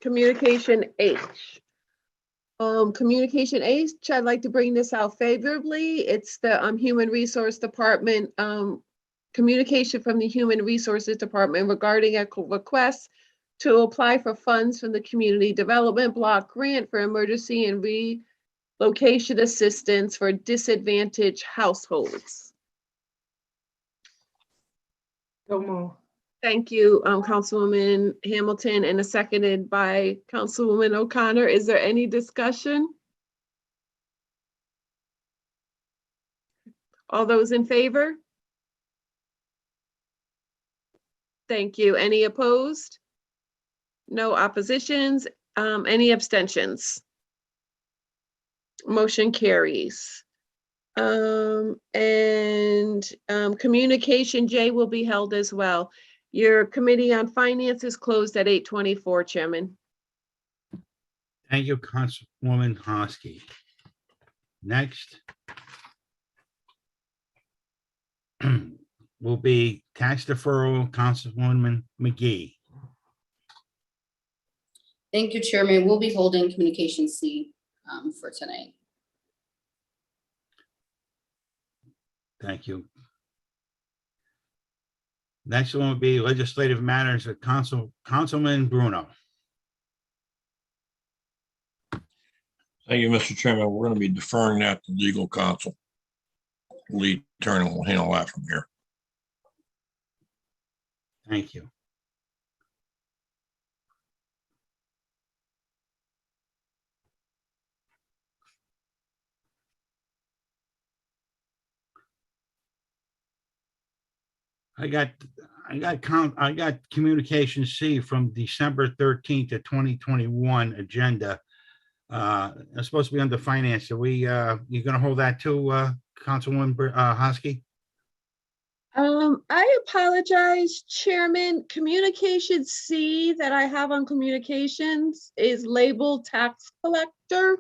Communication H. Communication H, I'd like to bring this out favorably. It's the Human Resource Department, communication from the Human Resources Department regarding a request to apply for funds from the Community Development Block Grant for emergency and relocation assistance for disadvantaged households. So moved. Thank you, Councilwoman Hamilton, and a seconded by Councilwoman O'Connor. Is there any discussion? All those in favor? Thank you. Any opposed? No oppositions? Any abstentions? Motion carries. Communication J will be held as well. Your Committee on Finance is closed at 8:24, Chairman. Thank you, Councilwoman Hosky. Next will be tax deferral, Councilwoman McGee. Thank you, Chairman. We'll be holding Communication C for tonight. Thank you. Next one will be legislative matters of Councilman Bruno. Thank you, Mr. Chairman. We're going to be deferring that to legal counsel. Lee Turner will handle that from here. Thank you. I got communication C from December 13th of 2021 agenda. It's supposed to be under finance. Are we, you gonna hold that too, Councilwoman Hosky? I apologize, Chairman. Communication C that I have on communications is labeled tax collector.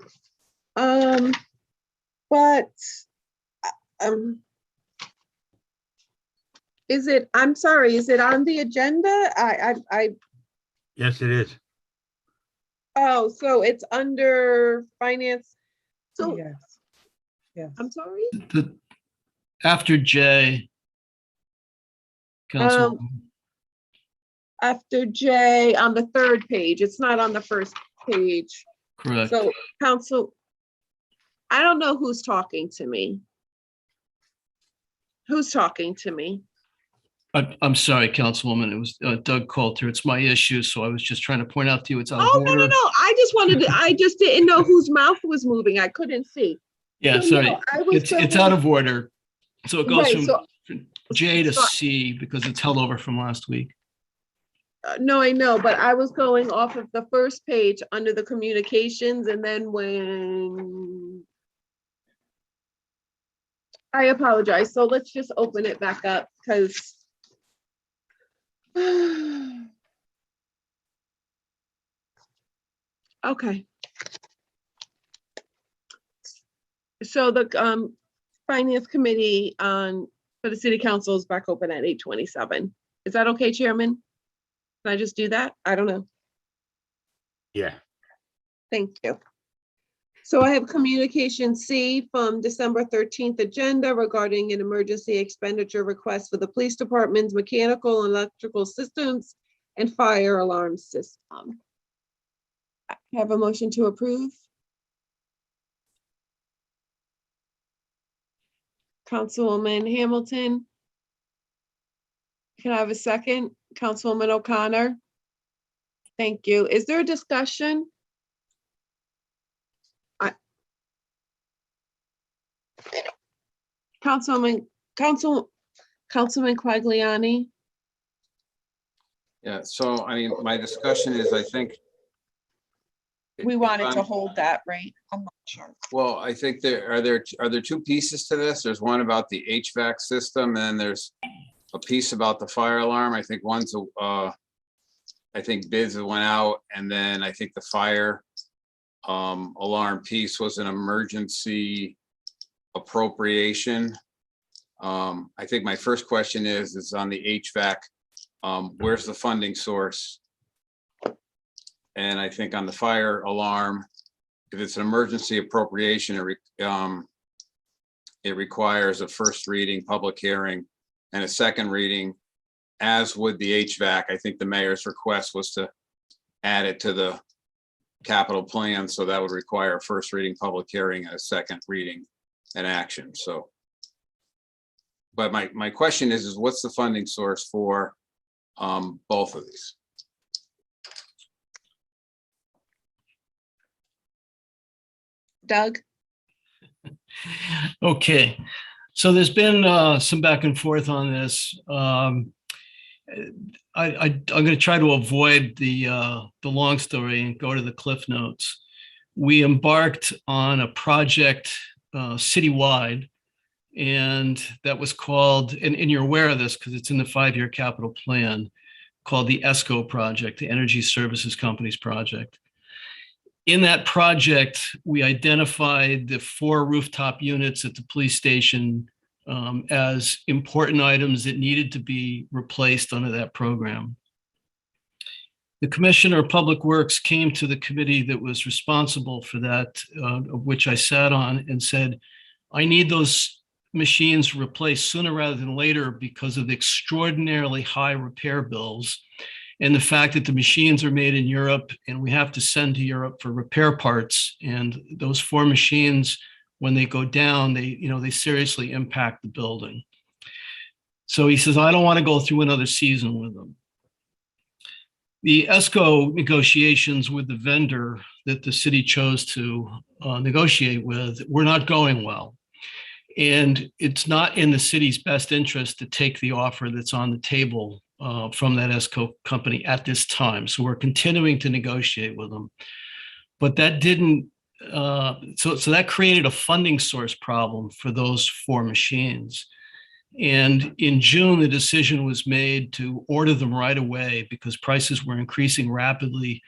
Is it, I'm sorry, is it on the agenda? Yes, it is. Oh, so it's under finance. So, Yes. Yes. I'm sorry. After J. Council, After J on the third page, it's not on the first page. correct. So council, I don't know who's talking to me. Who's talking to me? I'm sorry, Councilwoman. It was Doug Coulter. It's my issue, so I was just trying to point out to you it's out of Oh, no, order. I just wanted to, I just didn't know whose mouth was moving. I couldn't see. Yeah, So, sorry. no, I was It's out of order. So it goes Right, from so- J to so- C because it's held over from last week. No, I know, but I was going off of the first page under the communications, and then when I apologize. So let's just open it back up because okay. So the Finance Committee for the City Council is back open at 8:27. Is that okay, Chairman? Can I just do that? I don't know. Yeah. Thank you. So I have communication C from December 13th agenda regarding an emergency expenditure request for the police department's mechanical and electrical systems and fire alarm system. I have a motion to approve. Councilwoman Hamilton. Can I have a second? Councilwoman O'Connor. Thank you. Is there a discussion? Councilman Quagliani. Yeah, so I mean, my discussion is, I think. We wanted to hold that, right? I'm not sure. Well, I think are there two pieces to this? There's one about the HVAC system, and then there's a piece about the fire alarm. I think one's I think bids that went out, and then I think the fire alarm piece was an emergency appropriation. I think my first question is on the HVAC. Where's the funding source? And I think on the fire alarm, if it's an emergency appropriation, it requires a first reading, public hearing, and a second reading, as would the HVAC. I think the mayor's request was to add it to the capital plan, so that would require a first reading, public hearing, and a second reading and action. So, but my question is what's the funding source for both of these. Doug? Okay, so there's been some back and forth on this. I'm going to try to avoid the long story and go to the cliff notes. We embarked on a project citywide, and that was called, and you're aware of this because it's in the 5-year capital plan, called the ESCO project, the Energy Services Companies project. In that project, we identified the 4 rooftop units at the police station as important items that needed to be replaced under that program. The Commissioner of Public Works came to the committee that was responsible for that, of which I sat on, and said, I need those machines replaced sooner rather than later because of the extraordinarily high repair bills and the fact that the machines are made in Europe and we have to send to Europe for repair parts. And those 4 machines, when they go down, they seriously impact the building. So he says, I don't want to go through another season with them. The ESCO negotiations with the vendor that the city chose to negotiate with were not going well. And it's not in the city's best interest to take the offer that's on the table from that ESCO company at this time. So we're continuing to negotiate with them. But that didn't, so that created a funding source problem for those 4 machines. And in June, the decision was made to order them right away because prices were increasing rapidly.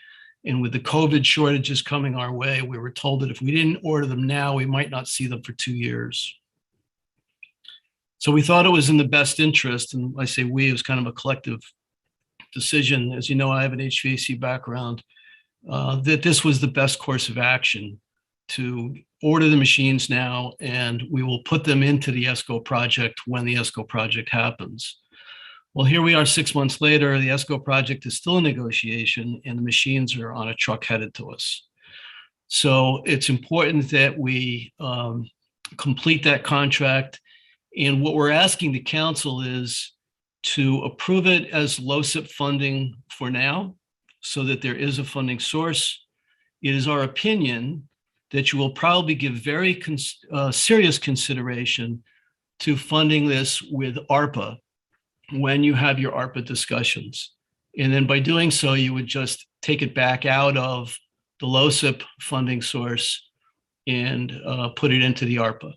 And with the COVID shortages coming our way, we were told that if we didn't order them now, we might not see them for 2 years. So we thought it was in the best interest, and I say we, it was kind of a collective decision. As you know, I have an HVAC background, that this was the best course of action to order the machines now, and we will put them into the ESCO project when the ESCO project happens. Well, here we are 6 months later, the ESCO project is still in negotiation and the machines are on a truck headed to us. So it's important that we complete that contract. And what we're asking the council is to approve it as LoCIP funding for now, so that there is a funding source. It is our opinion that you will probably give very serious consideration to funding this with ARPA when you have your ARPA discussions. And then by doing so, you would just take it back out of the LoCIP funding source and put it into the ARPA.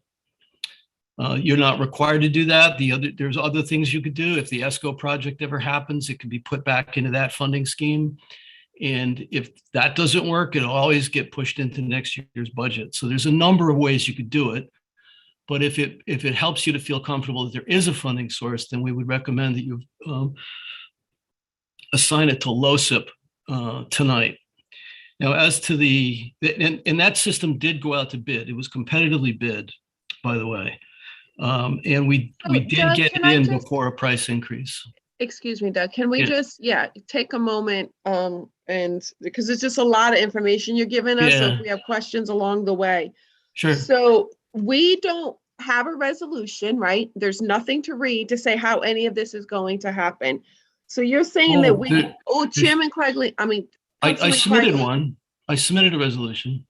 You're not required to do that. There's other things you could do. If the ESCO project ever happens, it can be put back into that funding scheme. And if that doesn't work, it'll always get pushed into next year's budget. So there's a number of ways you could do it. But if it helps you to feel comfortable that there is a funding source, then we would recommend that you assign it to LoCIP tonight. Now, as to and that system did go out to bid. It was competitively bid, by the way. And we did Doug, get can it I in just- before a price increase. Excuse me, Doug, can we Yeah. just, take a moment, and because it's just a lot of information you're giving us, so Yeah. if we have questions along the way. Sure. So we don't have a resolution, right? There's nothing to read to say how any of this is going to happen. So you're saying that Chairman Quigley, I Councilman submitted Quigley- one. I submitted a resolution.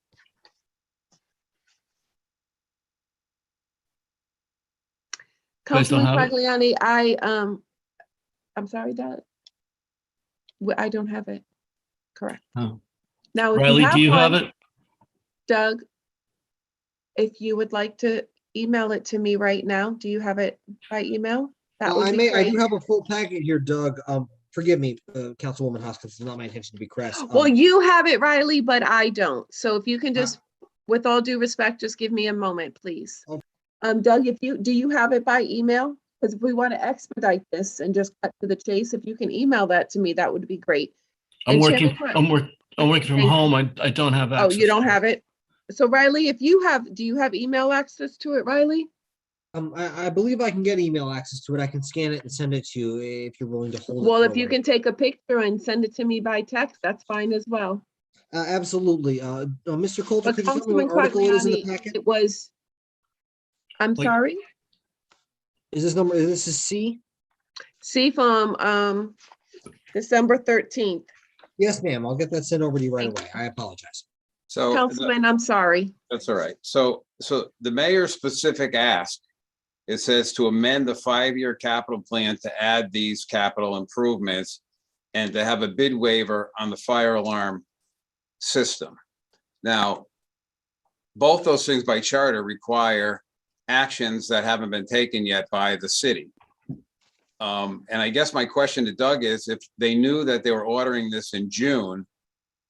guys don't Councilman have it? Quagliani, I'm sorry, Doug. I don't have it. Correct. Oh. Now, if Riley, do you have one, it? Doug, if you would like to email it to me right now, do you have it by email? That would be I great. do have a full packet here, Doug. Forgive me, Councilwoman Hoskins, it's not my intention to be crass. Well, you have it, Riley, but I don't. So if you can just, with all due respect, just give me a moment, please. Okay. Doug, do you have it by email? Because if we want to expedite this and just cut to the chase, if you can email that to me, that would be great. I'm And working. Chairman I'm working from Thank you. home. I don't have access. Oh, you don't to it. have it? So Riley, do you have email access to it, Riley? I believe I can get email access to it. I can scan it and send it to you if you're willing to hold it. Well, for if a you while. can take a picture and send it to me by text, that's fine as well. Absolutely. Mr. Coulter, But could you tell me what Councilman article it is in the Quagliani, packet? it was, I'm Like- sorry? Is this number, this is C? See from, December 13th. Yes, ma'am. I'll get that sent over to you right away. I apologize. So Councilman, I'm sorry. that's all right. So the mayor's specific ask, it says to amend the 5-year capital plan to add these capital improvements and to have a bid waiver on the fire alarm system. Now, both those things by charter require actions that haven't been taken yet by the city. And I guess my question to Doug is, if they knew that they were ordering this in June,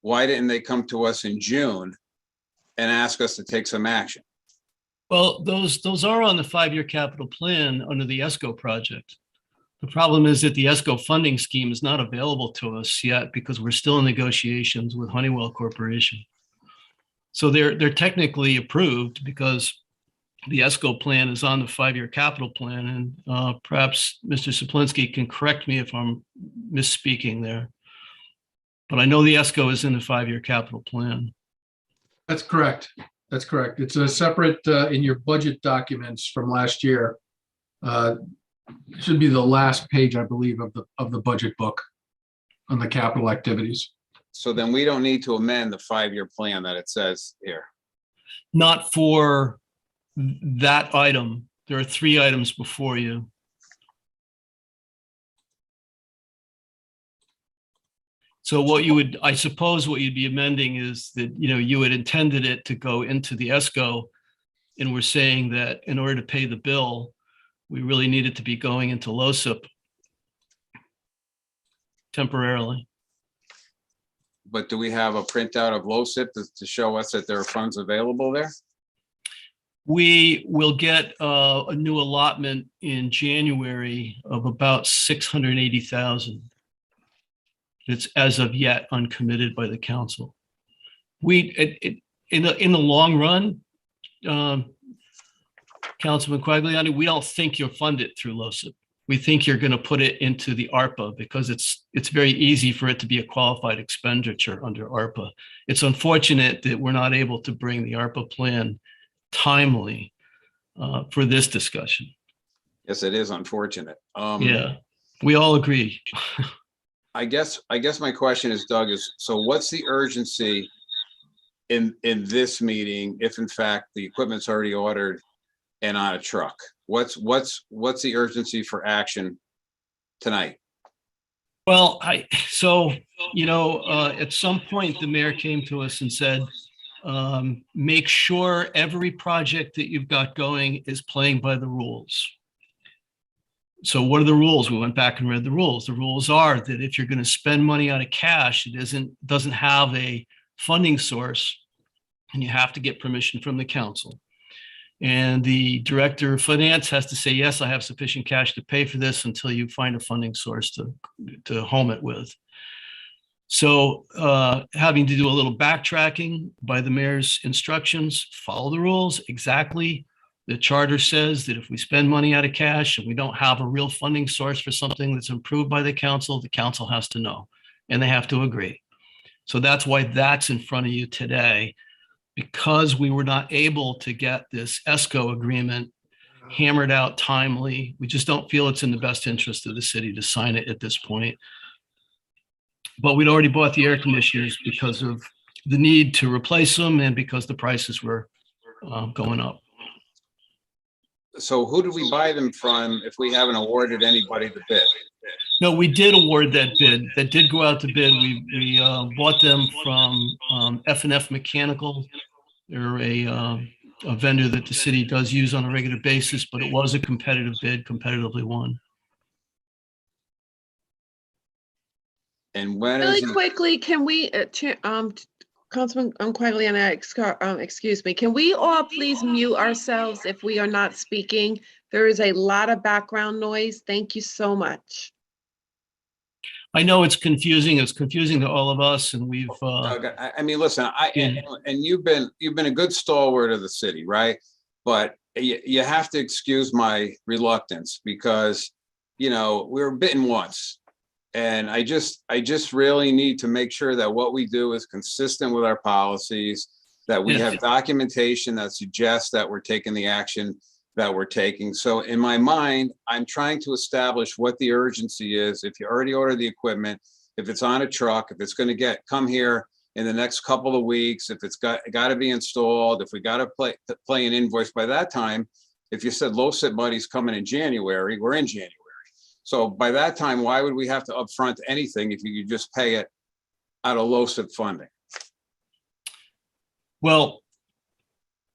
why didn't they come to us in June and ask us to take some action? Well, those are on the 5-year capital plan under the ESCO project. The problem is that the ESCO funding scheme is not available to us yet because we're still in negotiations with Honeywell Corporation. So they're technically approved because the ESCO plan is on the 5-year capital plan. And perhaps Mr. Saplinski can correct me if I'm misspeaking there. But I know the ESCO is in the 5-year capital plan. That's correct. That's correct. It's a separate in your budget documents from last year. It should be the last page, I believe, of the budget book on the capital activities. So then we don't need to amend the 5-year plan that it says here. Not for that item. There are 3 items before you. So what you would, I suppose what you'd be amending is that, you had intended it to go into the ESCO, and we're saying that in order to pay the bill, we really needed to be going into LOSIP temporarily. But do we have a printout of LOSIP to show us that there are funds available there? We will get a new allotment in January of about 680,000. It's as of yet uncommitted by the council. In the long run, Councilman Quagliani, we don't think you'll fund it through LOSIP. We think you're going to put it into the ARPA because it's very easy for it to be a qualified expenditure under ARPA. It's unfortunate that we're not able to bring the ARPA plan timely for this discussion. Yes, it is unfortunate. Yeah, we all agree. I guess my question is, Doug, is so what's the urgency in this meeting if in fact the equipment's already ordered and on a truck? What's the urgency for action tonight? Well, at some point the mayor came to us and said, make sure every project that you've got going is playing by the rules. So what are the rules? We went back and read the rules. The rules are that if you're going to spend money out of cash, it doesn't have a funding source, and you have to get permission from the council. And the director of finance has to say, yes, I have sufficient cash to pay for this until you find a funding source to home it with. So having to do a little backtracking by the mayor's instructions, follow the rules exactly. The charter says that if we spend money out of cash and we don't have a real funding source for something that's approved by the council has to know, and they have to agree. So that's why that's in front of you today, because we were not able to get this ESCO agreement hammered out timely. We just don't feel it's in the best interest of the city to sign it at this point. But we'd already bought the air conditioners because of the need to replace them and because the prices were going up. So who did we buy them from if we haven't awarded anybody the bid? No, we did award that bid. That did go out to bid. We bought them from F&F Mechanical. They're a vendor that the city does use on a regular basis, but it was a competitive bid, competitively won. And when Really quickly, can we, Councilman Quagliani, excuse me, can we all please mute ourselves if we are not speaking? There is a lot of background noise. Thank you so much. I know it's confusing. It's confusing to all of us, and we've. Doug, I mean, listen, and you've been a good stalwart of the city, right? But you have to excuse my reluctance because, we were bitten once. And I just really need to make sure that what we do is consistent with our policies, that we have documentation that suggests that we're taking the action that we're taking. So in my mind, I'm trying to establish what the urgency is. If you already ordered the equipment, if it's on a truck, if it's going to come here in the next couple of weeks, if it's got to be installed, if we got to play an invoice by that time. If you said LoCIP money's coming in January, we're in January. So by that time, why would we have to upfront anything if you could just pay it out of LoCIP funding? Well,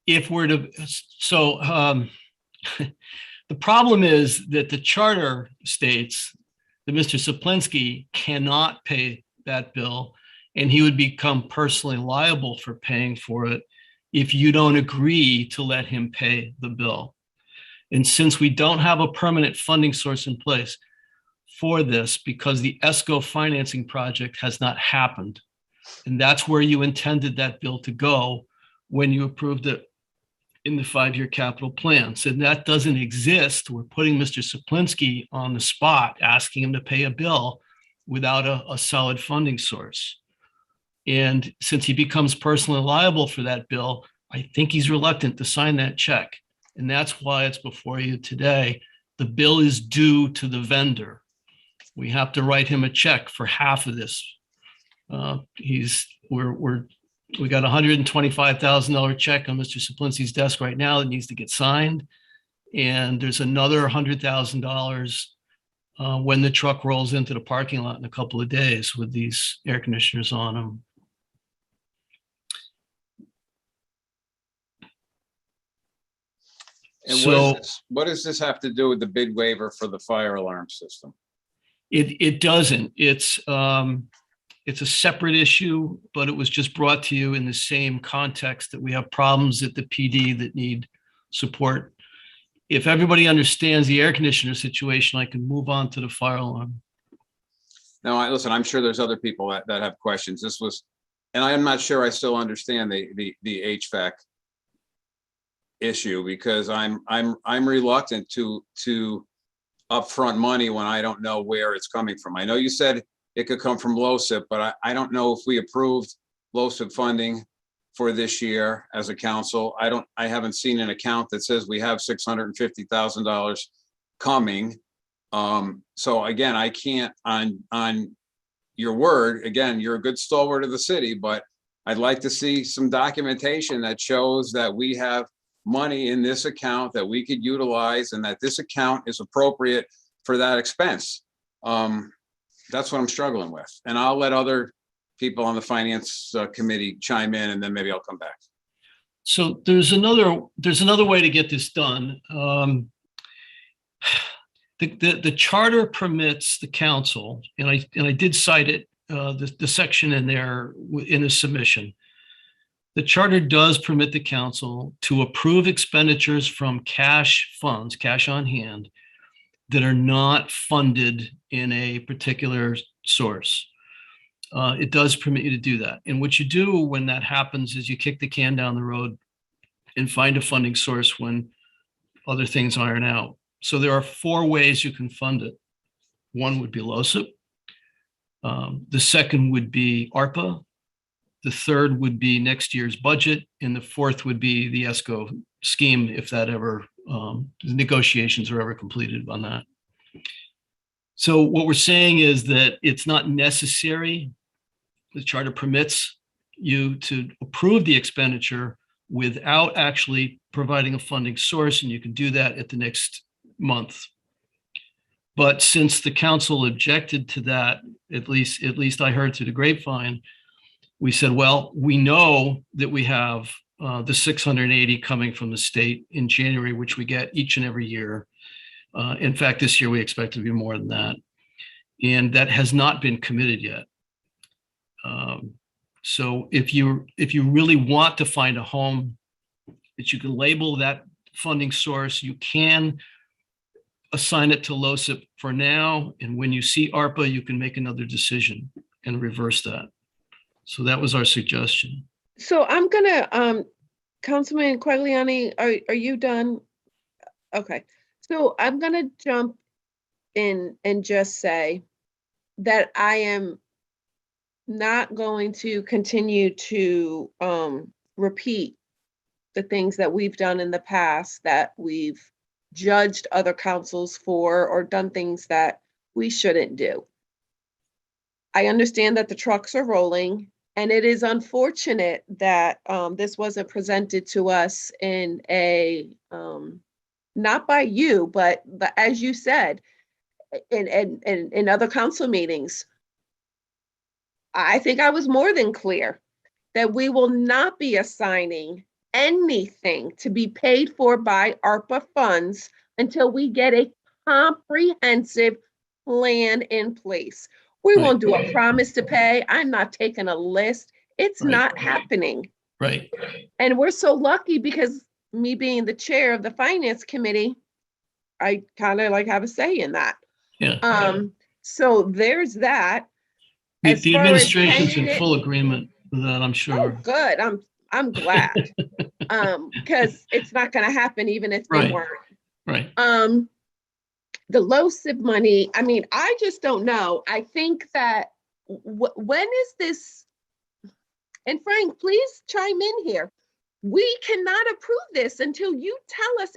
if we're to, so the problem is that the charter states that Mr. Saplinski cannot pay that bill, and he would become personally liable for paying for it if you don't agree to let him pay the bill. And since we don't have a permanent funding source in place for this, because the ESCO financing project has not happened, and that's where you intended that bill to go when you approved it in the 5-year capital plan. So that doesn't exist. We're putting Mr. Saplinski on the spot, asking him to pay a bill without a solid funding source. And since he becomes personally liable for that bill, I think he's reluctant to sign that check. And that's why it's before you today. The bill is due to the vendor. We have to write him a check for half of this. We got a $125,000 check on Mr. Saplinski's desk right now that needs to get signed. And there's another $100,000 when the truck rolls into the parking lot in a couple of days with these air conditioners on them. And what does this have to do with the bid waiver for the fire alarm system? It doesn't. It's a separate issue, but it was just brought to you in the same context that we have problems at the PD that need support. If everybody understands the air conditioner situation, I can move on to the fire alarm. No, listen, I'm sure there's other people that have questions. And I'm not sure I still understand the HVAC issue, because I'm reluctant to upfront money when I don't know where it's coming from. I know you said it could come from LoCIP, but I don't know if we approved LoCIP funding for this year as a council. I haven't seen an account that says we have $650,000 coming. So again, I can't on your word, again, you're a good stalwart of the city, but I'd like to see some documentation that shows that we have money in this account that we could utilize and that this account is appropriate for that expense. That's what I'm struggling with. And I'll let other people on the finance committee chime in, and then maybe I'll come back. So there's another way to get this done. The charter permits the council, and I did cite it, the section in there in the submission. The charter does permit the council to approve expenditures from cash funds, cash on hand, that are not funded in a particular source. It does permit you to do that. And what you do when that happens is you kick the can down the road and find a funding source when other things iron out. So there are 4 ways you can fund it. One would be LoCIP. The second would be ARPA. The third would be next year's budget. And the fourth would be the ESCO scheme, if that ever, negotiations are ever completed on that. So what we're saying is that it's not necessary. The charter permits you to approve the expenditure without actually providing a funding source, and you can do that at the next month. But since the council objected to that, at least I heard through the grapevine, we said, well, we know that we have the 680 coming from the state in January, which we get each and every year. In fact, this year we expect to be more than that. And that has not been committed yet. So if you really want to find a home that you can label that funding source, you can assign it to LoCIP for now. And when you see ARPA, you can make another decision and reverse that. So that was our suggestion. So I'm gonna, Councilman Quagliani, are you done? Okay, so I'm gonna jump in and just say that I am not going to continue to repeat the things that we've done in the past that we've judged other councils for or done things that we shouldn't do. I understand that the trucks are rolling, and it is unfortunate that this wasn't presented to us in a, not by you, but as you said, in other council meetings. I think I was more than clear that we will not be assigning anything to be paid for by ARPA funds until we get a comprehensive plan in place. We won't do a promise to pay. I'm not taking a list. It's not happening. Right. And we're so lucky because me being the chair of the finance committee, I kind of like have a say in that. Yeah. So there's that. The As far as administration's in paying it- full agreement with that, I'm Oh, sure. good. I'm glad. Because it's not gonna happen even if they Right. weren't. Right. The low SIP money, I mean, I just don't know. I think that when is this? And Frank, please chime in here. We cannot approve this until you tell us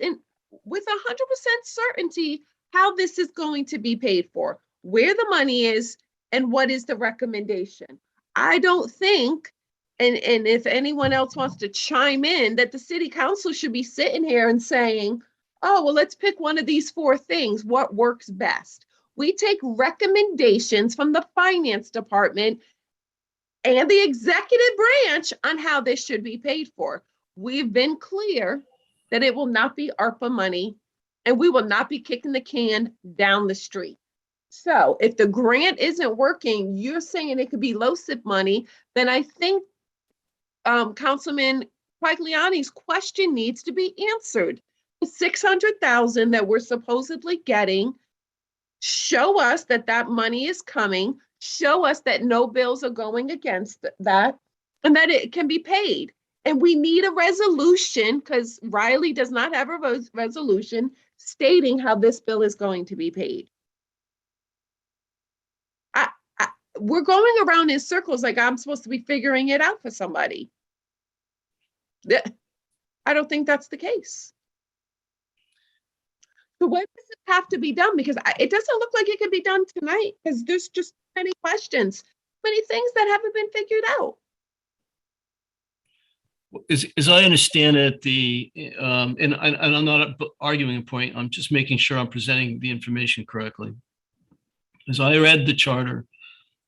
with 100% certainty how this is going to be paid for, where the money is, and what is the recommendation. I don't think, and if anyone else wants to chime in, that the city council should be sitting here and saying, oh, well, let's pick one of these 4 things. What works best? We take recommendations from the finance department and the executive branch on how this should be paid for. We've been clear that it will not be ARPA money, and we will not be kicking the can down the street. So if the grant isn't working, you're saying it could be low SIP money, then I think Councilman Quagliani's question needs to be answered. The 600,000 that we're supposedly getting, show us that that money is coming, show us that no bills are going against that, and that it can be paid. And we need a resolution, because Riley does not have a resolution stating how this bill is going to be paid. We're going around in circles like I'm supposed to be figuring it out for somebody. I don't think that's the case. So when does it have to be done? Because it doesn't look like it can be done tonight, because there's just many questions, many things that haven't been figured out. As I understand it, and I'm not arguing a point, I'm just making sure I'm presenting the information correctly. As I read the charter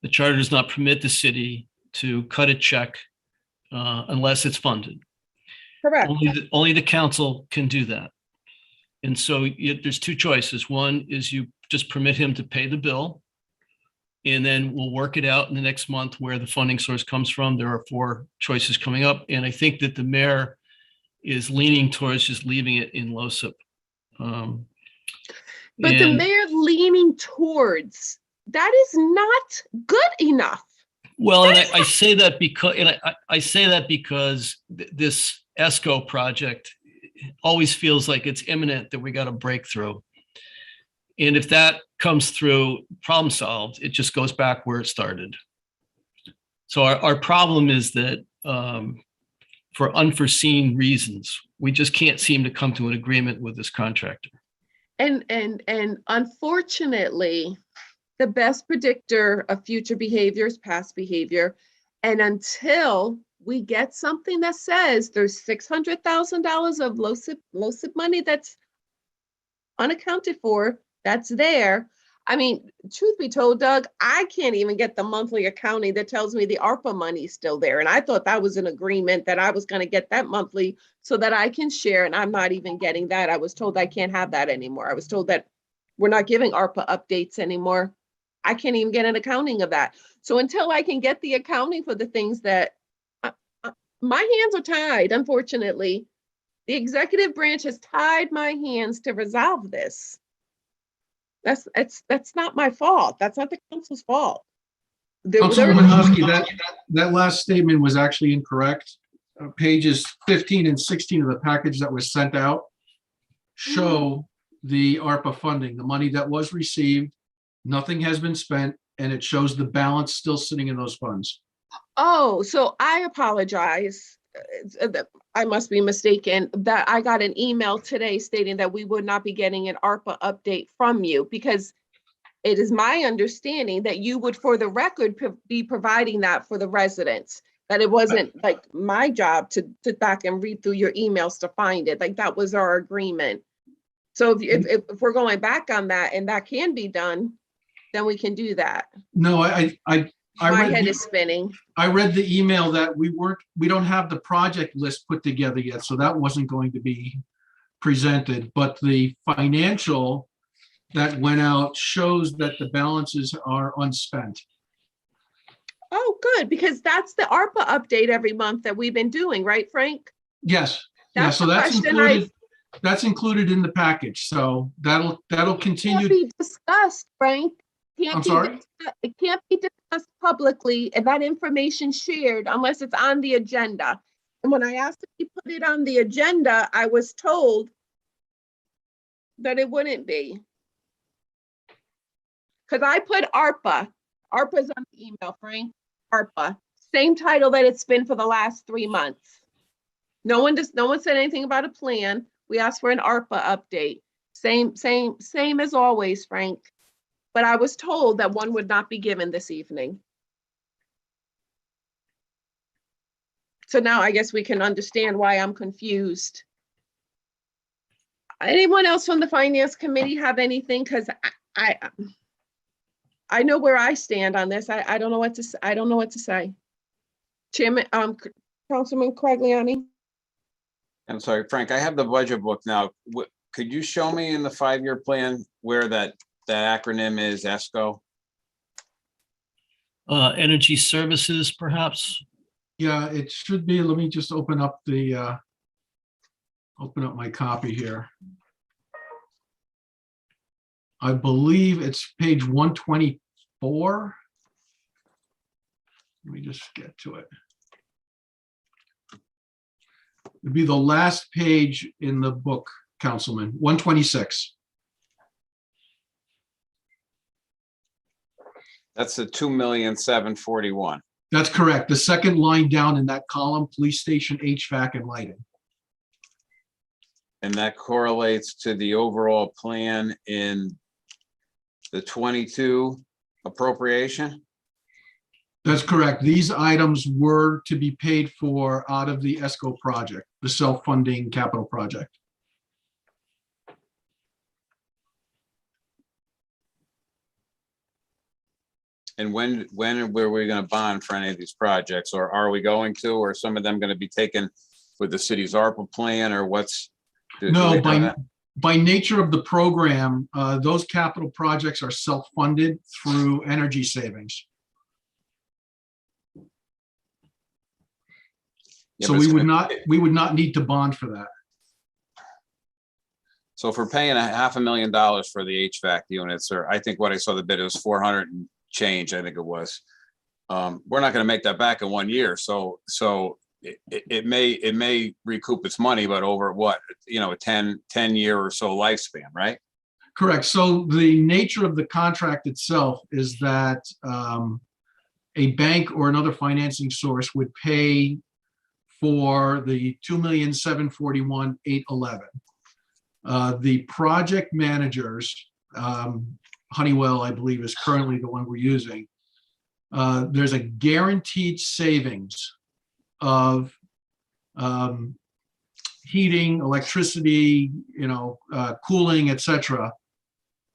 does not permit the city to cut a check unless it's funded. Correct. Only the council can do that. And so there's 2 choices. One is you just permit him to pay the bill, and then we'll work it out in the next month where the funding source comes from. There are 4 choices coming up, and I think that the mayor is leaning towards just leaving it in low SIP. But the mayor leaning towards, that is not good enough. Well, and I say that because this ESCO project always feels like it's imminent that we got a breakthrough. And if that comes through, problem solved, it just goes back where it started. So our problem is that for unforeseen reasons, we just can't seem to come to an agreement with this contractor. And unfortunately, the best predictor of future behavior is past behavior. And until we get something that says there's $600,000 of low SIP money that's unaccounted for, that's there. I mean, truth be told, Doug, I can't even get the monthly accounting that tells me the ARPA money is still there. And I thought that was an agreement that I was going to get that monthly so that I can share. And I'm not even getting that. I was told I can't have that anymore. I was told that we're not giving ARPA updates anymore. I can't even get an accounting of that. So until I can get the accounting for the things that my hands are tied, unfortunately, the executive branch has tied my hands to resolve this. That's not my fault. That's not the council's fault. Councilwoman Husky, that last statement was actually incorrect. Pages 15 and 16 of the package that was sent out show the ARPA funding, the money that was received, nothing has been spent, and it shows the balance still sitting in those funds. Oh, so I apologize. I must be mistaken, that I got an email today stating that we would not be getting an ARPA update from you, because it is my understanding that you would, for the record, be providing that for the residents, that it wasn't like my job to sit back and read through your emails to find it. Like, that was our agreement. So if we're going back on that and that can be done, then we can do that. No, I My read head the- is spinning. I read the email that we don't have the project list put together yet, so that wasn't going to be presented, but the financial that went out shows that the balances are unspent. Oh, good, because that's the ARPA update every month that we've been doing, right, Frank? Yes, yeah, That's so the that's question included, that's included in the package, so that'll Can't continue. be discussed, Frank. I'm sorry? It can't be discussed publicly, and that information shared unless it's on the agenda. And when I asked if you put it on the agenda, I was told that it wouldn't be. Because I put ARPA. ARPA's on the email, Frank. ARPA, same title that it's been for the last 3 months. No one said anything about a plan. We asked for an ARPA update. Same as always, Frank. But I was told that one would not be given this evening. So now I guess we can understand why I'm confused. Anyone else from the Finance Committee have anything? Because I know where I stand on this. I don't know what to say. Chairman, Councilman Quagliani. I'm sorry, Frank, I have the budget book now. Could you show me in the 5-year plan where that acronym is, ESCO? Energy services, perhaps? Yeah, it should be, let me just open up my copy here. I believe it's page 124. Let me just get to it. It'd be the last page in the book, Councilman, 126. That's the 2,741,000. That's correct. The second line down in that column, police station HVAC and lighting. And that correlates to the overall plan in the 22 appropriation? That's correct. These items were to be paid for out of the ESCO project, the self-funding capital project. And when were we going to bond for any of these projects, or are we going to, or are some of them going to be taken with the city's ARPA plan, or what's? No, by nature of the program, those capital projects are self-funded through energy savings. Yeah, So but we would not need to bond for that. So if we're paying $500,000 for the HVAC units, or I think what I saw the bid, it was 400 and change, I think it was. We're not going to make that back in 1 year. So it may recoup its money, but over what, a 10 year or so lifespan, right? Correct. So the nature of the contract itself is that a bank or another financing source would pay for the 2,741,811. The project managers, Honeywell, I believe, is currently the one we're using. There's a guaranteed savings of heating, electricity, cooling, etc.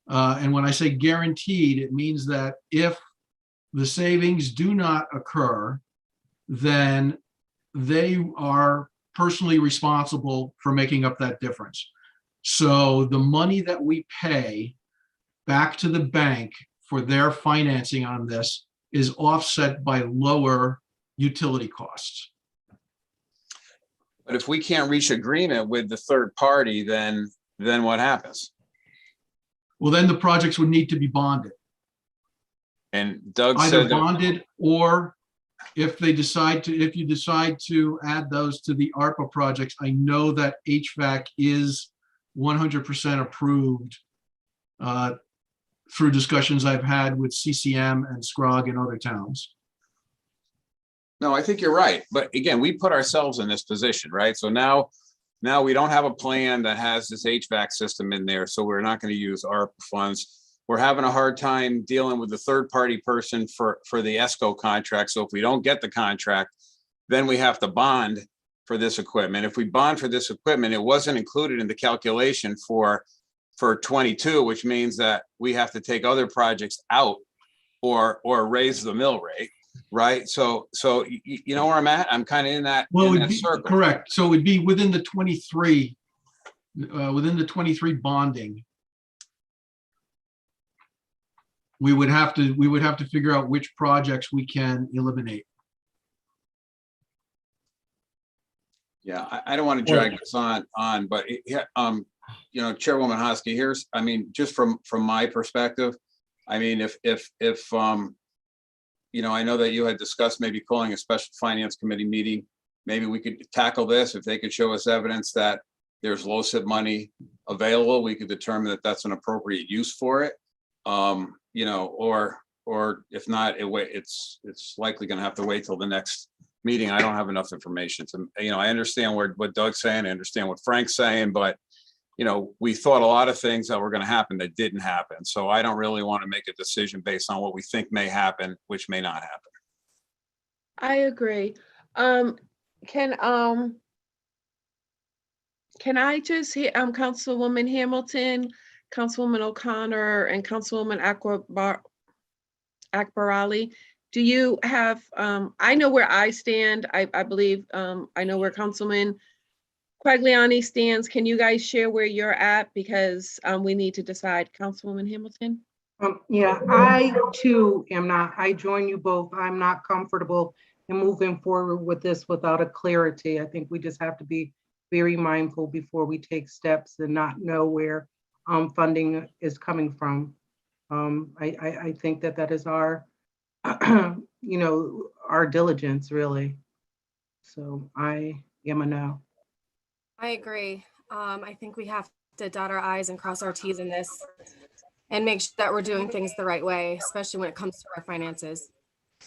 And when I say guaranteed, it means that if the savings do not occur, then they are personally responsible for making up that difference. So the money that we pay back to the bank for their financing on this is offset by lower utility costs. But if we can't reach agreement with the third party, then what happens? Well, then the projects would need to be bonded. And Doug Either said that, bonded, or if you decide to add those to the ARPA projects, I know that HVAC is 100% approved through discussions I've had with CCM and SCROG and other towns. No, I think you're right. But again, we put ourselves in this position, right? So now we don't have a plan that has this HVAC system in there, so we're not going to use ARPA funds. We're having a hard time dealing with the third-party person for the ESCO contract. So if we don't get the contract, then we have to bond for this equipment. If we bond for this equipment, it wasn't included in the calculation for 22, which means that we have to take other projects out or raise the mill rate, right? So you know where I'm at? I'm kind of in that circle. Correct. So it would be within the 23, bonding. We would have to figure out which projects we can eliminate. Yeah, I don't want to drag this on, but you know, Chairwoman Hosky, I mean, just from my perspective, I mean, if you know, I know that you had discussed maybe calling a special finance committee meeting. Maybe we could tackle this. If they could show us evidence that there's LoCIP money available, we could determine that that's an appropriate use for it. You know, or if not, it's likely going to have to wait till the next meeting. I don't have enough information to, you know, I understand what Doug's saying, I understand what Frank's saying, but you know, we thought a lot of things that were going to happen that didn't happen. So I don't really want to make a decision based on what we think may happen, which may not happen. I agree. Can I just hear Councilwoman Hamilton, Councilwoman O'Connor, and Councilwoman Akbarali? Do you have, I know where I stand. I believe I know where Councilman Quagliani stands. Can you guys share where you're at? Because we need to decide. Councilwoman Hamilton? Yeah, I too am not, I join you both. I'm not comfortable in moving forward with this without a clarity. I think we just have to be very mindful before we take steps and not know where funding is coming from. I think that is our, you know, our diligence really. So I am a no. I agree. I think we have to dot our I's and cross our T's in this and make sure that we're doing things the right way, especially when it comes to our finances.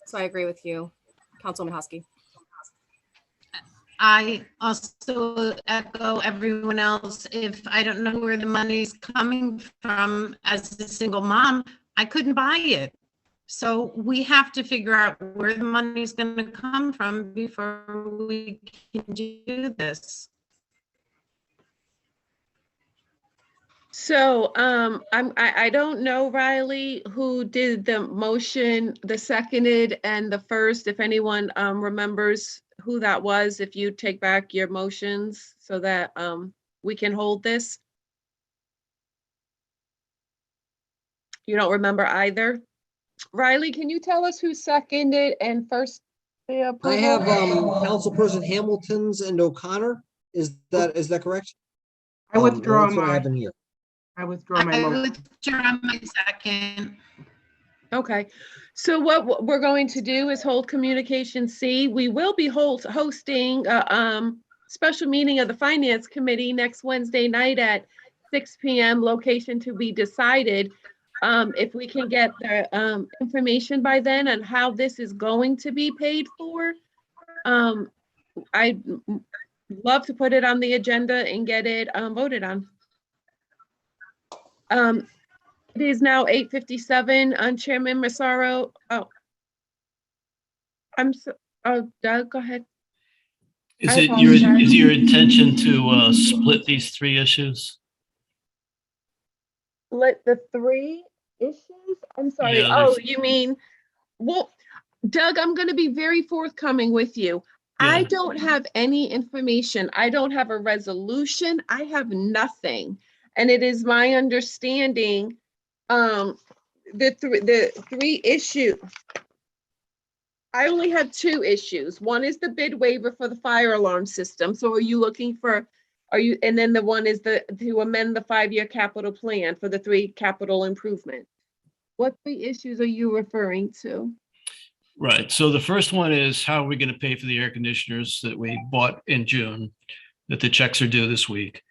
So I agree with you, Councilwoman Hosky. I also echo everyone else. If I don't know where the money's coming from as a single mom, I couldn't buy it. So we have to figure out where the money's going to come from before we can do this. So I don't know, Riley, who did the motion, the seconded and the first, if anyone remembers who that was, if you take back your motions so that we can hold this. You don't remember either? Riley, can you tell us who seconded and first? I have Councilperson Hamilton's and O'Connor. Is that correct? I withdraw that's what I have in mine. here. I withdraw my motion. Withdraw my second. Okay, so what we're going to do is hold communication C. We will be hosting a special meeting of the Finance Committee next Wednesday night at 6 p.m. Location to be decided. If we can get the information by then on how this is going to be paid for, I'd love to put it on the agenda and get it voted on. It is now 8:57. Chairman Massaro. Oh, Doug, go ahead. Is your intention to split these three issues? Split the three issues? I'm sorry. Yeah, Oh, you mean, well, Doug, I'm going to be very forthcoming with you. Yeah. I don't have any information. I don't have a resolution. I have nothing. And it is my understanding the three issues. I only have two issues. One is the bid waiver for the fire alarm system. So are you looking for, and then the one is to amend the 5-year capital plan for the 3 capital improvements. What 3 issues are you referring to? Right. So the first one is how are we going to pay for the air conditioners that we bought in June, that the checks are due this week?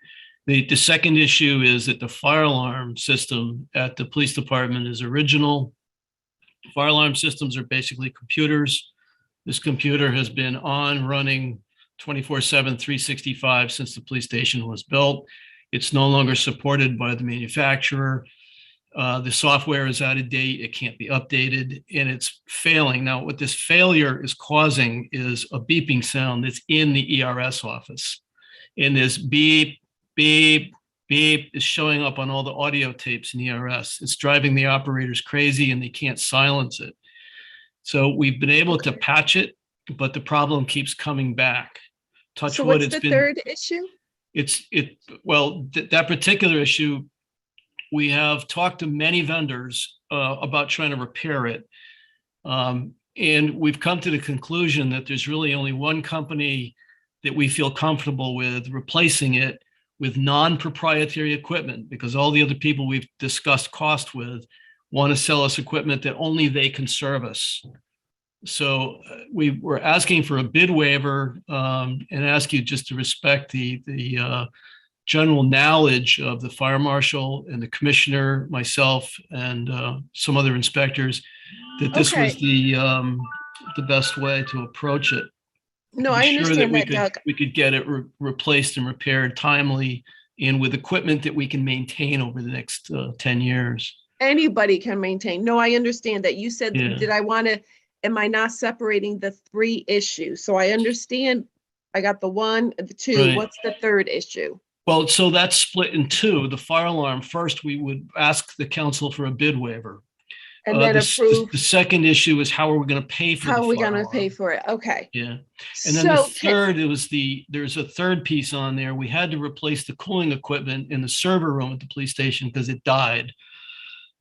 The second issue is that the fire alarm system at the police department is original. Fire alarm systems are basically computers This computer has been on running 24/7, 365 since the police station was built. It's no longer supported by the manufacturer. The software is out of date. It can't be updated and it's failing. Now, what this failure is causing is a beeping sound that's in the ERS office. And this beep, beep, beep is showing up on all the audio tapes in ERS. It's driving the operators crazy and they can't silence it. So we've been able to patch it, but the problem keeps coming back. Touch So wood, what's it's the been, third issue? that particular issue, we have talked to many vendors about trying to repair it. And we've come to the conclusion that there's really only one company that we feel comfortable with replacing it with non-proprietary equipment, because all the other people we've discussed cost with want to sell us equipment that only they can service. So we were asking for a bid waiver and ask you just to respect the general knowledge of the fire marshal and the commissioner, myself, and some other inspectors, that this was the best way to approach it. No, Be I sure understand we that, Doug. we could get it replaced and repaired timely and with equipment that we can maintain over the next 10 years. Anybody can maintain. No, I understand that. You said, Yeah. am I not separating the three issues? So I understand. I got the one, the two. Right. What's the third issue? Well, so that's split in two. The fire alarm, first, we would ask the council for a bid waiver. And then approve. The second issue is how are we going to pay for the How are we fire going to alarm? pay for it? Okay. Yeah. And then the So third, there's a third piece on there. We had to replace the cooling equipment in the server room at the police station because it died.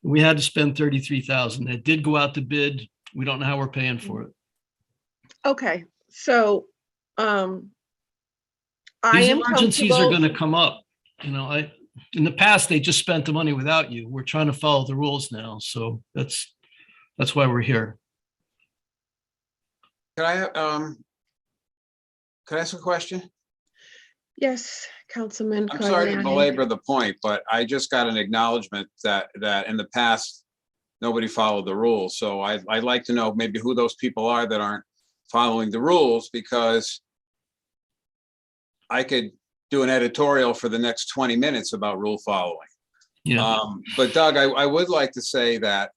We had to spend $33,000. It did go out to bid. We don't know how we're paying for it. okay. So I These am emergencies are comfortable. going to come up. You know, in the past, they just spent the money without you. We're trying to follow the rules now. So that's why we're here. Could I ask a question? Yes, Councilman. I'm sorry to Carliani. belabor the point, but I just got an acknowledgement that in the past, nobody followed the rules. So I'd like to know maybe who those people are that aren't following the rules, because I could do an editorial for the next 20 minutes about rule following. Yeah. But Doug, I would like to say that,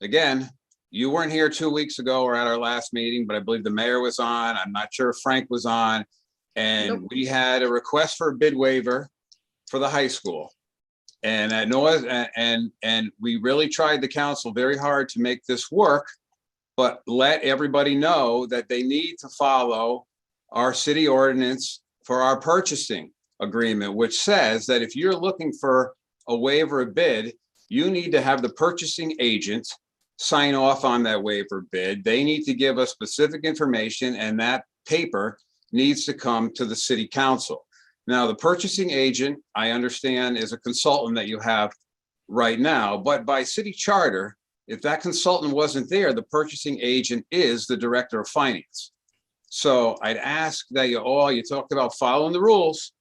again, you weren't here 2 weeks ago or at our last meeting, but I believe the mayor was on. I'm not sure if Frank was on. And we had a request for a bid waiver for the high school. And I know, and we really tried the council very hard to make this work, but let everybody know that they need to follow our city ordinance for our purchasing agreement, which says that if you're looking for a waiver of bid, you need to have the purchasing agent sign off on that waiver bid. They need to give us specific information, and that paper needs to come to the city council. Now, the purchasing agent, I understand, is a consultant that you have right now, but by city charter, if that consultant wasn't there, the purchasing agent is the director of finance. So I'd ask that you talked about following the rules.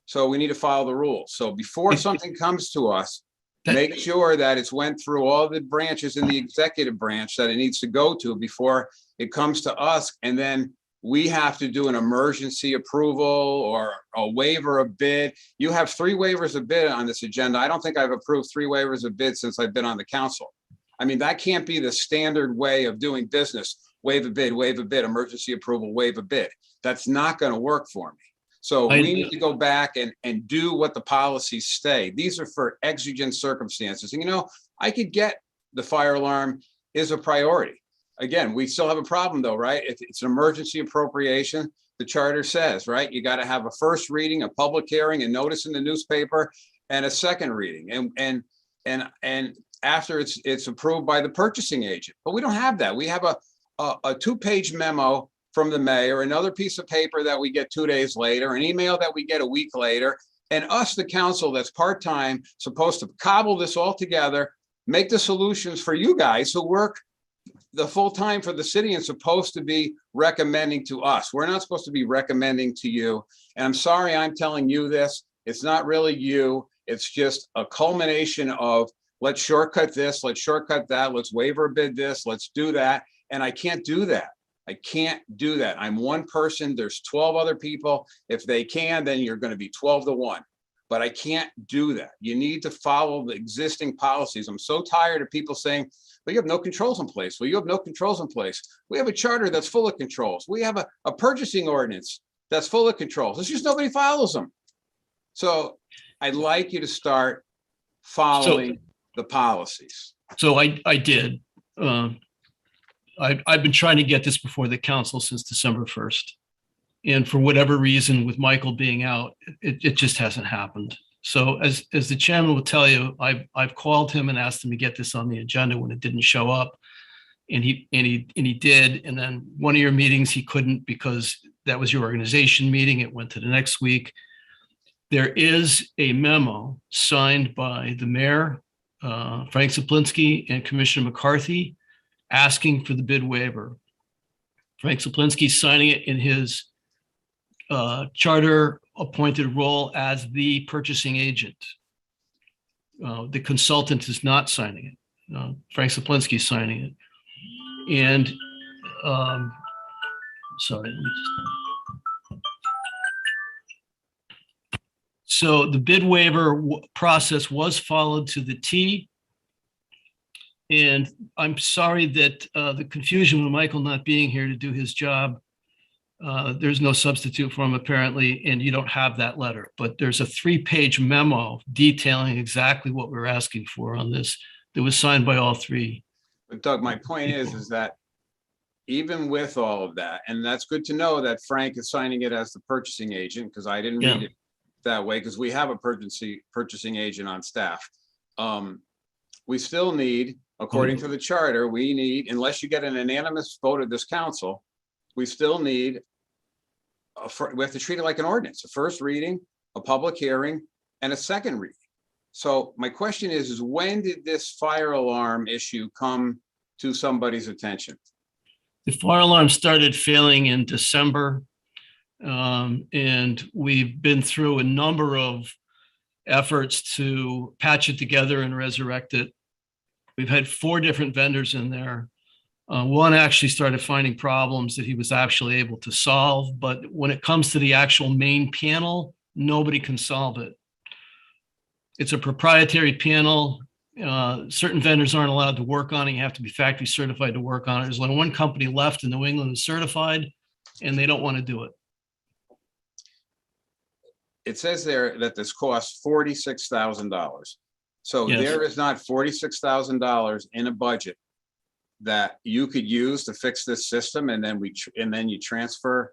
So we need to follow the rules. So before something comes to us, make sure that it's went through all the branches in the executive branch that it needs to go to before it comes to us. And then we have to do an emergency approval or a waiver of bid. You have 3 waivers of bid on this agenda. I don't think I've approved 3 waivers of bid since I've been on the council. I mean, that can't be the standard way of doing business. Waive a bid, emergency approval, waive a bid. That's not going to work for me. So we need to go back and do what the policies say. These are for exigent circumstances. And, I could get the fire alarm is a priority. Again, we still have a problem though, right? If it's an emergency appropriation, the charter says, right? You got to have a first reading, a public hearing, a notice in the newspaper, and a second reading. And after it's approved by the purchasing agent. But we don't have that. We have a 2-page memo from the mayor, another piece of paper that we get 2 days later, an email that we get a week later, and us, the council that's part-time, supposed to cobble this all together, make the solutions for you guys who work the full time for the city and supposed to be recommending to us. We're not supposed to be recommending to you. And I'm sorry I'm telling you this. It's not really you. It's just a culmination of let's shortcut this, let's shortcut that, let's waiver bid this, let's do that. And I can't do that. I can't do that. I'm one person. There's 12 other people. If they can, then you're going to be 12-1. But I can't do that. You need to follow the existing policies. I'm so tired of people saying, well, you have no controls in place. Well, you have no controls in place. We have a charter that's full of controls. We have a purchasing ordinance that's full of controls. It's just nobody follows them. So I'd like you to start following the policies. So I did. I've been trying to get this before the council since December 1st. And for whatever reason, with Michael being out, it just hasn't happened. So as the chairman will tell you, I've called him and asked him to get this on the agenda when it didn't show up. And he did. And then one of your meetings, he couldn't because that was your organization meeting. It went to the next week. There is a memo signed by the mayor, Frank Saplinski, and Commissioner McCarthy asking for the bid waiver. Frank Saplinski signing it in his charter appointed role as the purchasing agent. The consultant is not signing it. Frank Saplinski is signing it. And sorry. Let me just... So the bid waiver process was followed to the T. And I'm sorry that the confusion with Michael not being here to do his job, there's no substitute for him apparently, and you don't have that letter. But there's a 3-page memo detailing exactly what we're asking for on this that was signed by all three. But Doug, my point is that even with all of that, and that's good to know that Frank is signing it as the purchasing agent, because I didn't read it that way, because we have a purchasing agent on staff. We still need, according to the charter, we need, unless you get an unanimous vote of this council, we still need, we have to treat it like an ordinance, a first reading, a public hearing, and a second reading. So my question is when did this fire alarm issue come to somebody's attention? The fire alarm started failing in December. And we've been through a number of efforts to patch it together and resurrect it. We've had 4 different vendors in there. One actually started finding problems that he was actually able to solve, but when it comes to the actual main panel, nobody can solve it. It's a proprietary panel. Certain vendors aren't allowed to work on it. You have to be factory certified to work on it. There's only one company left in New England that's certified, and they don't want to do it. It says there that this costs $46,000. So Yes. there is not $46,000 in a budget that you could use to fix this system, and then you transfer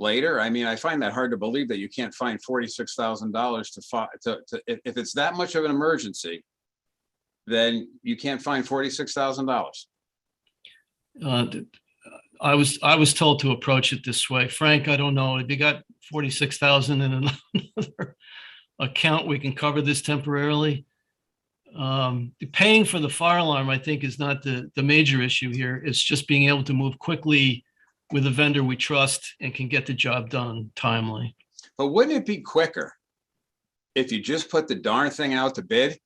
later. I mean, I find that hard to believe that you can't find $46,000 to if it's that much of an emergency, then you can't find $46,000. I was told to approach it this way. Frank, I don't know. If you got 46,000 in another account, we can cover this temporarily. Paying for the fire alarm, I think, is not the major issue here. It's just being able to move quickly with a vendor we trust and can get the job done timely. But wouldn't it be quicker if you just put the darn thing out to bid?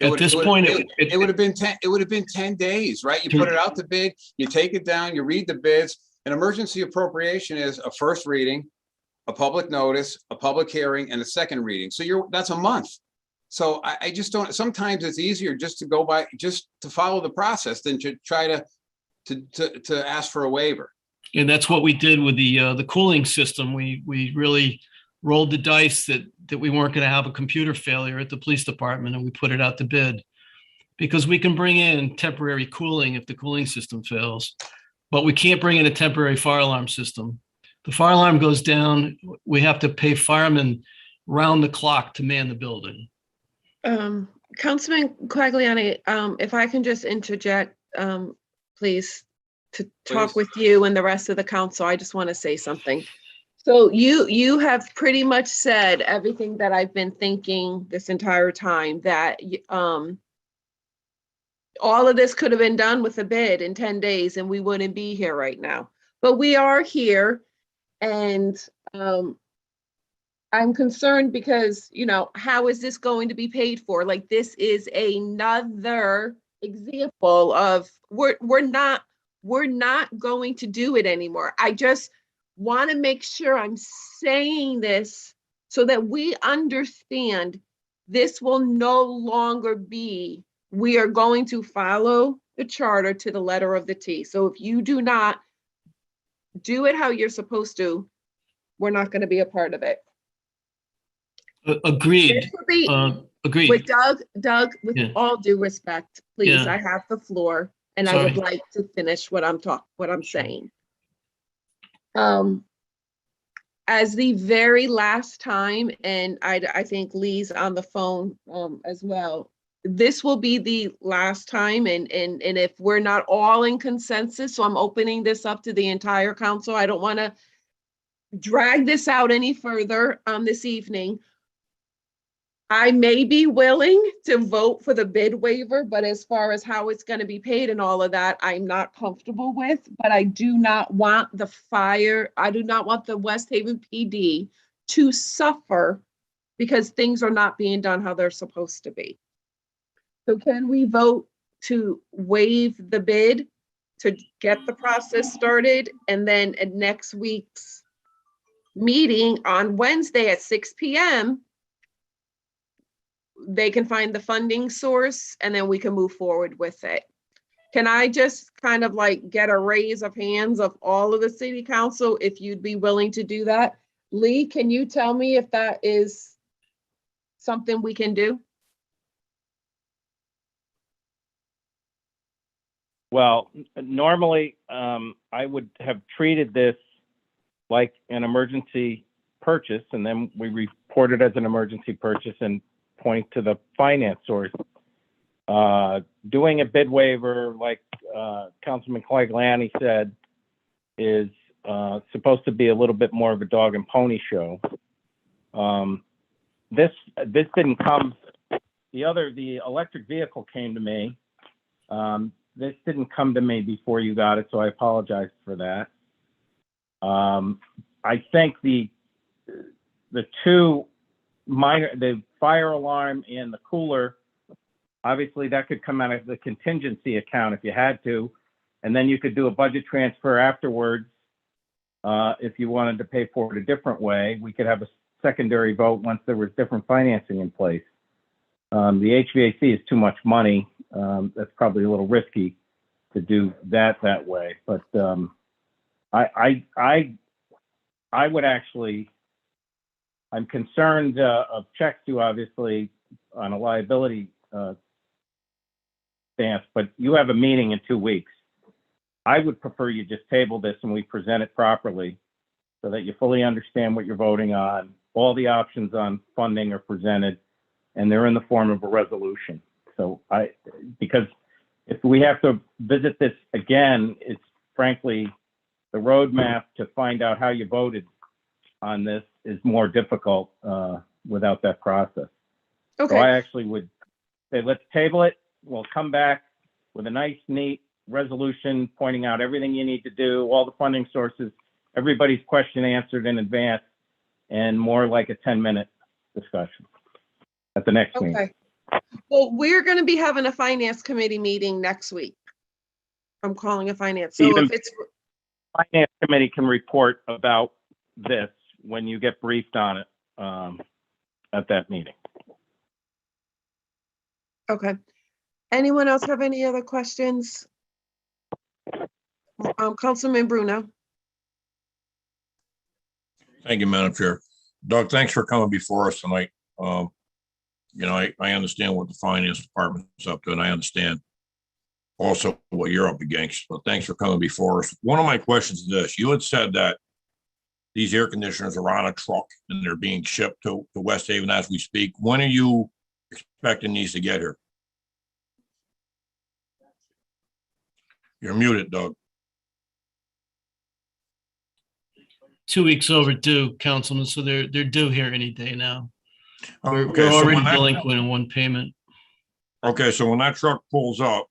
At this point, it would have been 10. It would have been 10 days, right? You put it out to bid, you take it down, you read the bids. An emergency appropriation is a first reading, a public notice, a public hearing, and a second reading. So that's a month. So I just don't. Sometimes it's easier just to go by, just to follow the process than to try to ask for a waiver. And that's what we did with the cooling system. We really rolled the dice that we weren't going to have a computer failure at the police department, and we put it out to bid because we can bring in temporary cooling if the cooling system fails, but we can't bring in a temporary fire alarm system. The fire alarm goes down, we have to pay firemen round the clock to man the building. Councilman Quagliani, if I can just interject, please, to talk with you and the rest of the council. I just want to say something. So you have pretty much said everything that I've been thinking this entire time, that all of this could have been done with a bid in 10 days and we wouldn't be here right now. But we are here, and I'm concerned because, how is this going to be paid for? Like, this is another example of we're not we're not going to do it anymore. I just want to make sure I'm saying this so that we understand this will no longer be, we are going to follow the charter to the letter of the T. So if you do not do it how you're supposed to, we're not going to be a part of it. Agreed. This would be, Agreed. with Doug, with Yeah. all due respect, please, Yeah. I have the floor and I would like to finish what I'm saying. As the very last time, and I think Lee's on the phone as well, this will be the last time, and if we're not all in consensus, so I'm opening this up to the entire council. I don't want to drag this out any further this evening. I may be willing to vote for the bid waiver, but as far as how it's going to be paid and all of that, I'm not comfortable with. But I do not want I do not want the West Haven PD to suffer because things are not being done how they're supposed to be. So can we vote to waive the bid to get the process started? And then at next week's meeting on Wednesday at 6 p.m., they can find the funding source and then we can move forward with it. Can I just kind of like get a raise of hands of all of the city council if you'd be willing to do that? Lee, can you tell me if that is something we can do? Well, normally, I would have treated this like an emergency purchase, and then we report it as an emergency purchase and point to the finance source. Doing a bid waiver, like Councilman Clagliani said, is supposed to be a little bit more of a dog and pony show. This didn't come. The electric vehicle came to me. This didn't come to me before you got it, so I apologize for that. I think the two minor, the fire alarm and the cooler, obviously that could come out of the contingency account if you had to, and then you could do a budget transfer afterwards if you wanted to pay for it a different way. We could have a secondary vote once there was different financing in place. The HVAC is too much money. That's probably a little risky to do that way, but I would actually, I'm concerned of checks too, obviously, on a liability stance, but you have a meeting in 2 weeks. I would prefer you just table this and we present it properly so that you fully understand what you're voting on. All the options on funding are presented and they're in the form of a resolution. So because if we have to visit this again, it's frankly, the roadmap to find out how you voted on this is more difficult without that process. Okay. So I actually would say, let's table it. We'll come back with a nice, neat resolution pointing out everything you need to do, all the funding sources, everybody's question answered in advance, and more like a 10-minute discussion at the next meeting. Okay. Well, we're going to be having a finance committee meeting next week. I'm calling a finance. So Even if it's finance committee can report about this when you get briefed on it at that meeting. okay. Anyone else have any other questions? Councilman Bruno. Thank you, Madam Chair. Doug, thanks for coming before us tonight. You know, I understand what the finance department's up to, and I understand also what you're up against, but thanks for coming before us. One of my questions is this: you had said that these air conditioners are on a truck and they're being shipped to West Haven as we speak. When are you expecting these to get here? You're muted, Doug. 2 weeks overdue, Councilman, so they're due here any day now. We're Okay, so already when that- delinquent in one payment. Okay, so when that truck pulls up,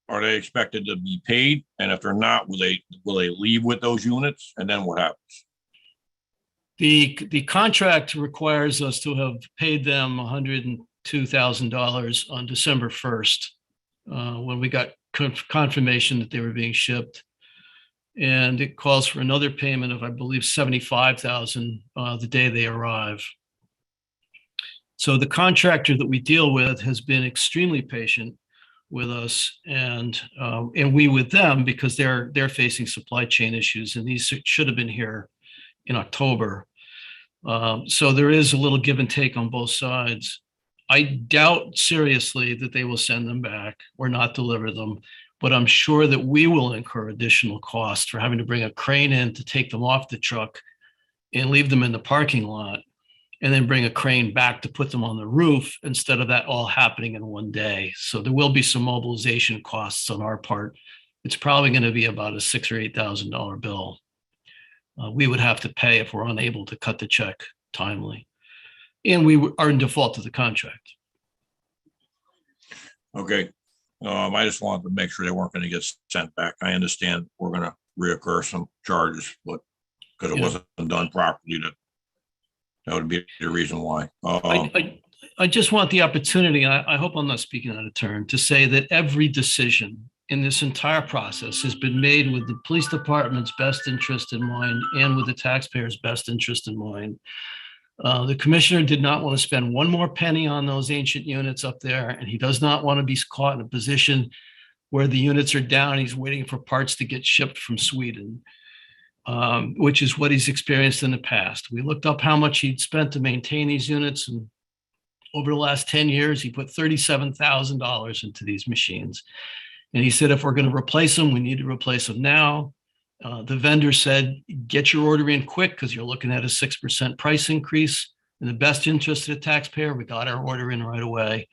are they expected to be paid? And if they're not, will they leave with those units? And then what happens? The contract requires us to have paid them $102,000 on December 1st, when we got confirmation that they were being shipped. And it calls for another payment of, I believe, $75,000 the day they arrive. So the contractor that we deal with has been extremely patient with us, and we with them, because they're facing supply chain issues, and these should have been here in October. So there is a little give and take on both sides. I doubt seriously that they will send them back or not deliver them, but I'm sure that we will incur additional costs for having to bring a crane in to take them off the truck and leave them in the parking lot, and then bring a crane back to put them on the roof, instead of that all happening in one day. So there will be some mobilization costs on our part. It's probably going to be about a $6,000 or $8,000 bill. We would have to pay if we're unable to cut the check timely. And we are in default to the contract. Okay. I just wanted to make sure they weren't going to get sent back. I understand we're going to reoccur some charges, but because it wasn't done properly, that would be the reason why. I just want the opportunity, I hope I'm not speaking out of turn, to say that every decision in this entire process has been made with the police department's best interest in mind and with the taxpayers' best interest in mind. The commissioner did not want to spend one more penny on those ancient units up there, and he does not want to be caught in a position where the units are down. He's waiting for parts to get shipped from Sweden, which is what he's experienced in the past. We looked up how much he'd spent to maintain these units, and over the last 10 years, he put $37,000 into these machines. And he said, if we're going to replace them, we need to replace them now. The vendor said, get your order in quick, because you're looking at a 6% price increase. In the best interest of the taxpayer, we got our order in right away.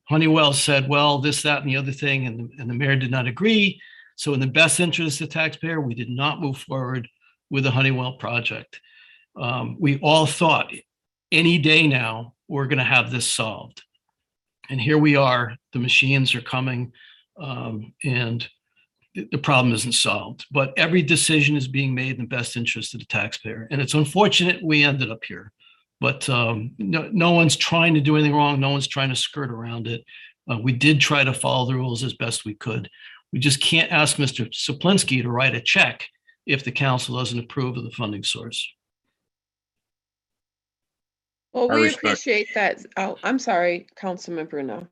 Honeywell said, well, this, that, and the other thing, and the mayor did not agree. So in the best interest of the taxpayer, we did not move forward with the Honeywell project. We all thought any day now, we're going to have this solved. And here we are, the machines are coming, and the problem isn't solved. But every decision is being made in the best interest of the taxpayer. And it's unfortunate we ended up here. But no one's trying to do anything wrong. No one's trying to skirt around it. We did try to follow the rules as best we could. We just can't ask Mr. Saplinski to write a check if the council doesn't approve of the funding source. Well, we appreciate that. Oh, I'm sorry, Councilman Bruno.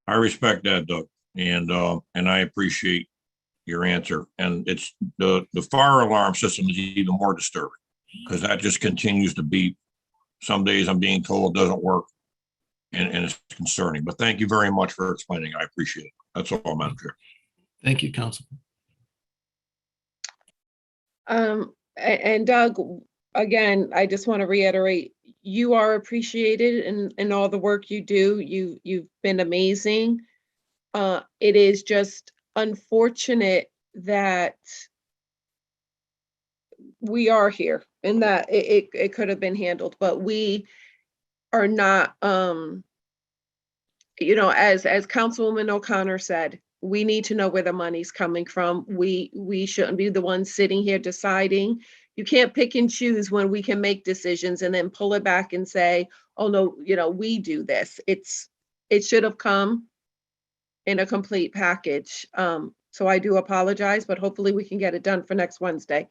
I respect that, Doug, and I appreciate your answer. And it's the fire alarm system is even more disturbing, because that just continues to beep. Some days I'm being told it doesn't work, and it's concerning. But thank you very much for explaining. I appreciate it. That's all, Madam Chair. Thank you, Council. And Doug, again, I just want to reiterate, you are appreciated in all the work you do. You've been amazing. It is just unfortunate that we are here and that it could have been handled, but we are not, as Councilwoman O'Connor said, we need to know where the money's coming from. We shouldn't be the ones sitting here deciding. You can't pick and choose when we can make decisions and then pull it back and say, oh no, we do this. It should have come in a complete package. So I do apologize, but hopefully we can get it done for next Wednesday.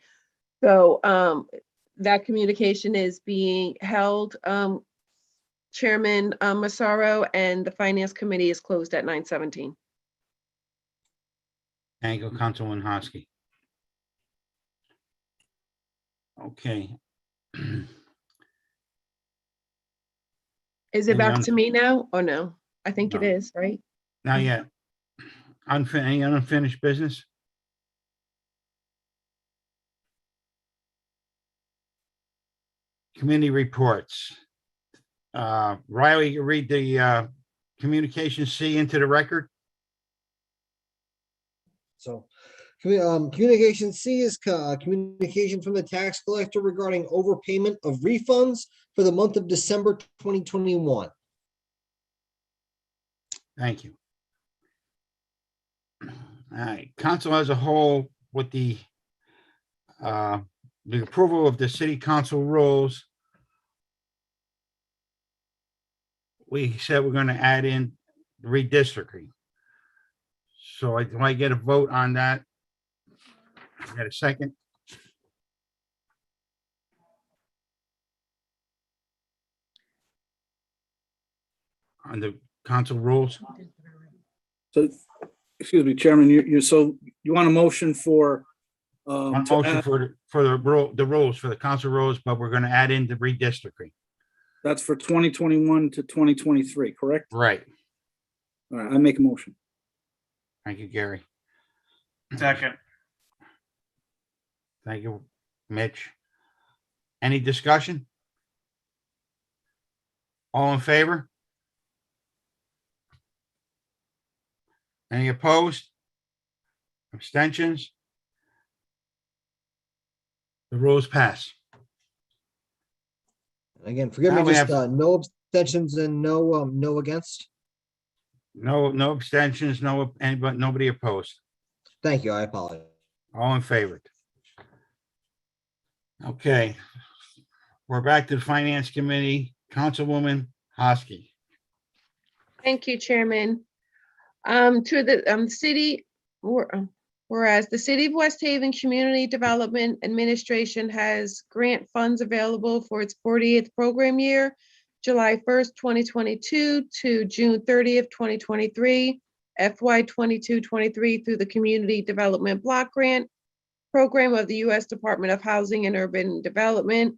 So that communication is being held. Chairman Massaro, and the Finance Committee is closed at 9:17. Thank you, Councilman Hosky. Okay. Is it back to me now or no? I think it No. is, right? Not yet. Any unfinished business? Committee reports. Riley, you read the communication C into the record? So, communication C is communication from the tax collector regarding overpayment of refunds for the month of December 2021. Thank you. All right, council as a whole, with the approval of the city council rules, we said we're going to add in redistricting. So do I get a vote on that? Got a second? On the council rules? So, excuse me, Chairman, so you want a motion for, One to motion add, for the rules, for the council rules, but we're gonna add in the redistricting. that's for 2021 to 2023, correct? Right. All right, I make a motion. Thank you, Gary. Second. Thank you, Mitch. Any discussion? All in favor? Any opposed? Abstentions? The rules pass. Again, forgive me, Now we just have- no abstentions and no against. No abstentions, nobody opposed. Thank you. I apologize. All in favor? Okay. We're back to the Finance Committee. Councilwoman Hosky. Thank you, Chairman. To the city, whereas the City of West Haven Community Development Administration has grant funds available for its 48th program year, July 1st, 2022 to June 30th, 2023, FY 22-23 through the Community Development Block Grant Program of the U.S. Department of Housing and Urban Development.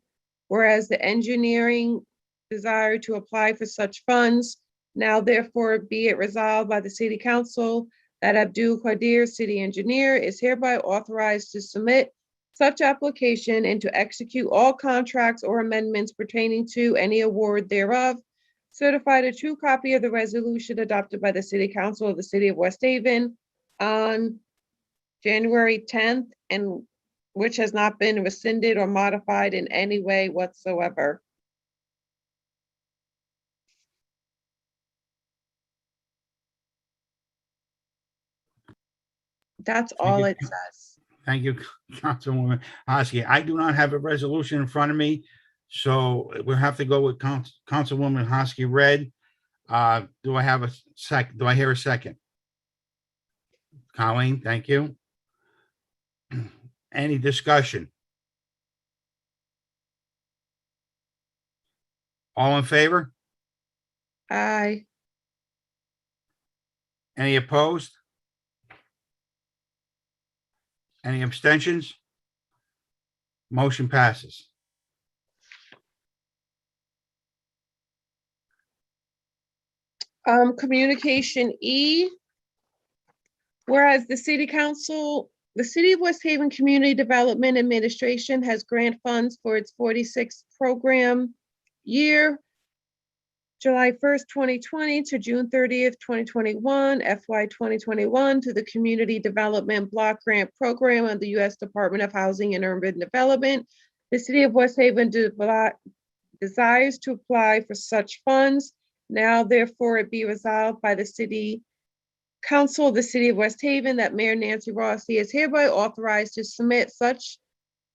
Whereas the engineering desire to apply for such funds, now therefore be it resolved by the City Council that Abdul Qadir, City Engineer, is hereby authorized to submit such application and to execute all contracts or amendments pertaining to any award thereof. Certified a true copy of the resolution adopted by the City Council of the City of West Haven on January 10th, and which has not been rescinded or modified in any way whatsoever. That's all it says. Thank you, Councilwoman Hosky. I do not have a resolution in front of me, so we'll have to go with Councilwoman Hosky read. Do I have a sec? Do I hear a second? Colleen, thank you. Any discussion? All in favor? Aye. Any opposed? Any abstentions? Motion passes. Communication E. Whereas the City Council, the City of West Haven Community Development Administration has grant funds for its 46th program year, July 1st, 2020 to June 30th, 2021, FY 2021 to the Community Development Block Grant Program of the U.S. Department of Housing and Urban Development. The City of West Haven desires to apply for such funds. Now therefore it be resolved by the City Council of the City of West Haven that Mayor Nancy Rossi is hereby authorized to submit such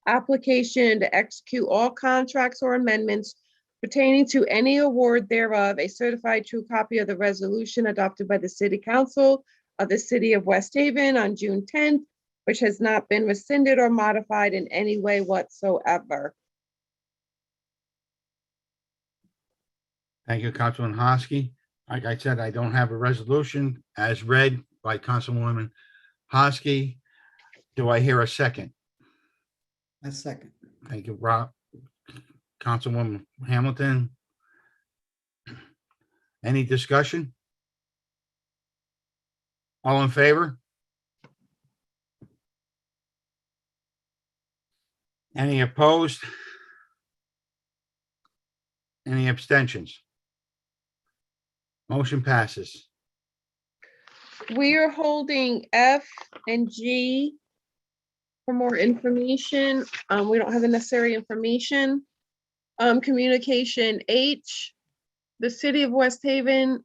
application to execute all contracts or amendments pertaining to any award thereof. A certified true copy of the resolution adopted by the City Council of the City of West Haven on June 10th, which has not been rescinded or modified in any way whatsoever. Thank you, Councilwoman Hosky. Like I said, I don't have a resolution as read by Councilwoman Hosky. Do I hear a second? A second. Thank you, Rob. Councilwoman Hamilton. Any discussion? All in favor? Any opposed? Any abstentions? Motion passes. We are holding F and G for more information. We don't have the necessary information. Communication H, the City of West Haven.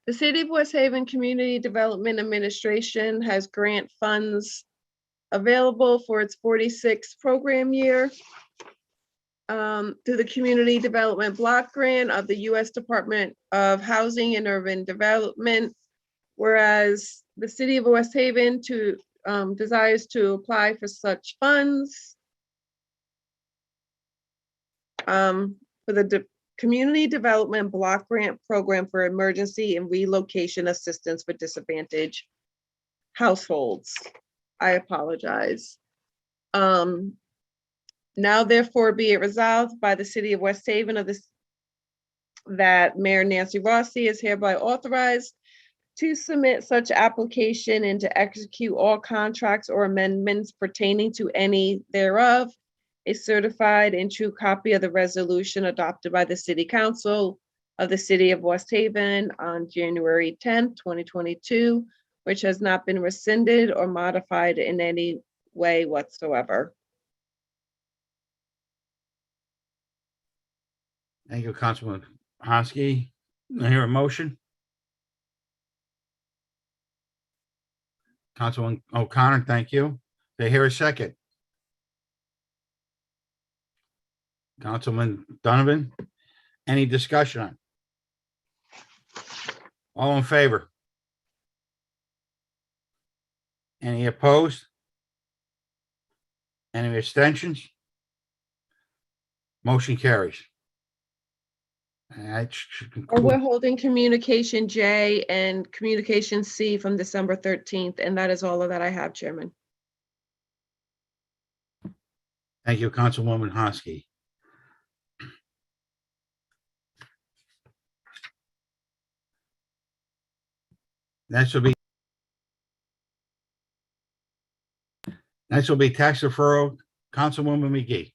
The City of West Haven Community Development Administration has grant funds available for its 46th program year, through the Community Development Block Grant of the U.S. Department of Housing and Urban Development. Whereas the city of West Haven desires to apply for such funds for the Community Development Block Grant Program for Emergency and Relocation Assistance for Disadvantaged Households. I apologize. Now therefore be it resolved by the city of West Haven that Mayor Nancy Rossi is hereby authorized to submit such application and to execute all contracts or amendments pertaining to any thereof. A certified and true copy of the resolution adopted by the City Council of the City of West Haven on January 10th, 2022, which has not been rescinded or modified in any way whatsoever. Thank you, Councilman Hosky. I hear a motion. Councilman O'Connor, thank you. Do I hear a second? Councilman Donovan, any discussion on? All in favor? Any opposed? Any abstentions? Motion carries. That should Or we're conclude. holding communication J and communication C from December 13th, and that is all of that I have, Chairman. Thank you, Councilwoman Hosky. Next will be tax deferral, Councilwoman McGee.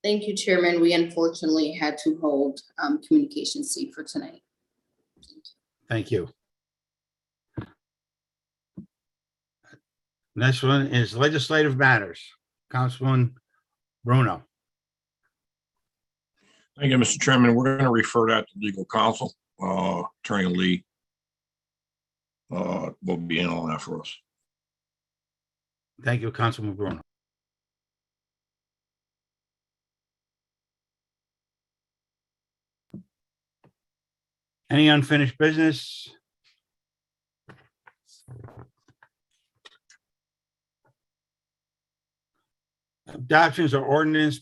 Thank you, Chairman. We unfortunately had to hold communication C for tonight. Thank you. Next one is legislative matters, Councilman Bruno. Thank you, Mr. Chairman. We're going to refer that to legal counsel. Attorney Lee will be in on that for us. Thank you, Councilman Bruno. Any unfinished business? Adoptions or ordinance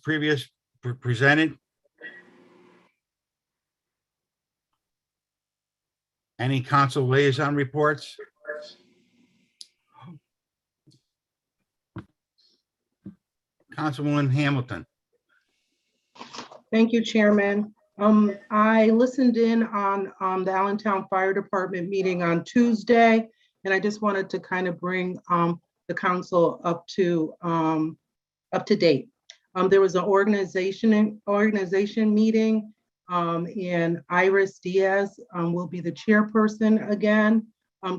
presented? Any council liaison reports? Councilwoman Hamilton. Thank you, Chairman. I listened in on the Allentown Fire Department meeting on Tuesday, and I just wanted to kind of bring the council up to date. There was an organization meeting, and Iris Diaz will be the chairperson again.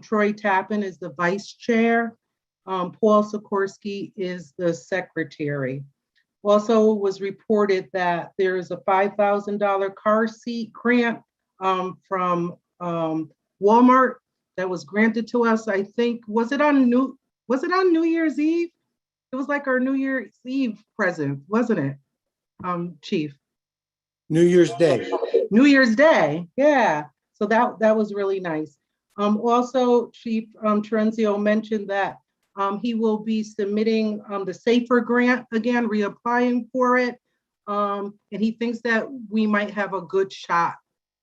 Troy Tappan is the vice chair. Paul Sikorsky is the secretary. Also was reported that there is a $5,000 car seat grant from Walmart that was granted to us. I think, was it on New Year's Eve? It was like our New Year's Eve present, wasn't it, Chief? New Year's Day. New Year's Day, yeah. So that was really nice. Also, Chief Terenzio mentioned that he will be submitting the SAFER grant again, reapplying for it. And he thinks that we might have a good shot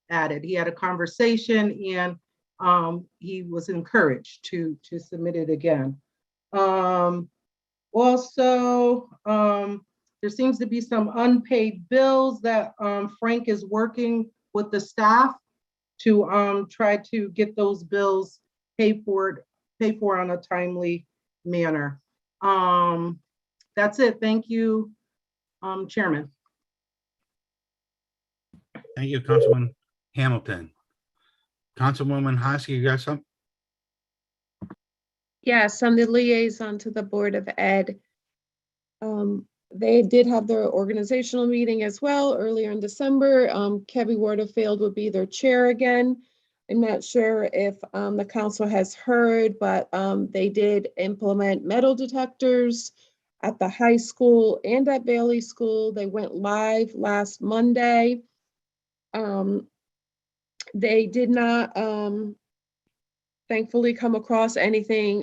at it. He had a conversation and he was encouraged to submit it again. Also, there seems to be some unpaid bills that Frank is working with the staff to try to get those bills paid for on a timely manner. That's it. Thank you, Chairman. Thank you, Councilman Hamilton. Councilwoman Hosky, you got something? Yes, I'm the liaison to the Board of Ed. They did have their organizational meeting as well earlier in December. Kevin Waterfield will be their chair again. I'm not sure if the council has heard, but they did implement metal detectors at the high school and at Bailey School. They went live last Monday. They did not thankfully come across anything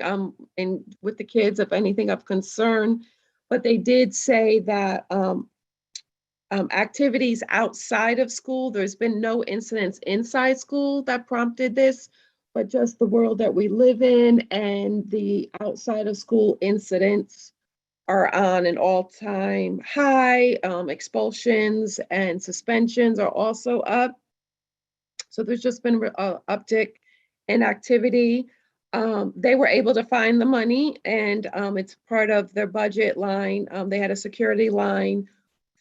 with the kids of anything of concern, but they did say that activities outside of school, there's been no incidents inside school that prompted this, but just the world that we live in and the outside of school incidents are on an all-time high. Expulsions and suspensions are also up. So there's just been an uptick in activity. They were able to find the money, and it's part of their budget line. They had a security line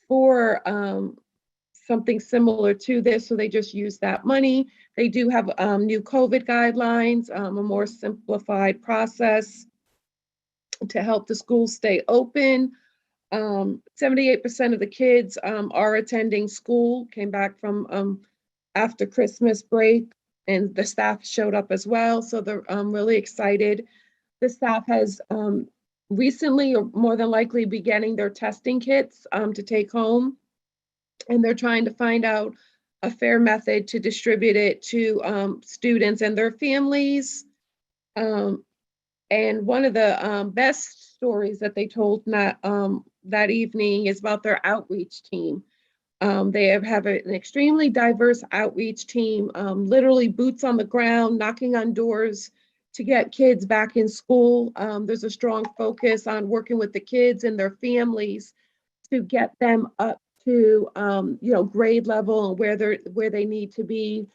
for something similar to this, so they just used that money. They do have new COVID guidelines, a more simplified process to help the schools stay open. 78% of the kids are attending school, came back from after Christmas break, and the staff showed up as well. So they're really excited. The staff has recently, or more than likely, be getting their testing kits to take home. And they're trying to find out a fair method to distribute it to students and their families. And one of the best stories that they told that evening is about their outreach team. They have an extremely diverse outreach team, literally boots on the ground, knocking on doors to get kids back in school. There's a strong focus on working with the kids and their families to get them up to grade level and where they need to be.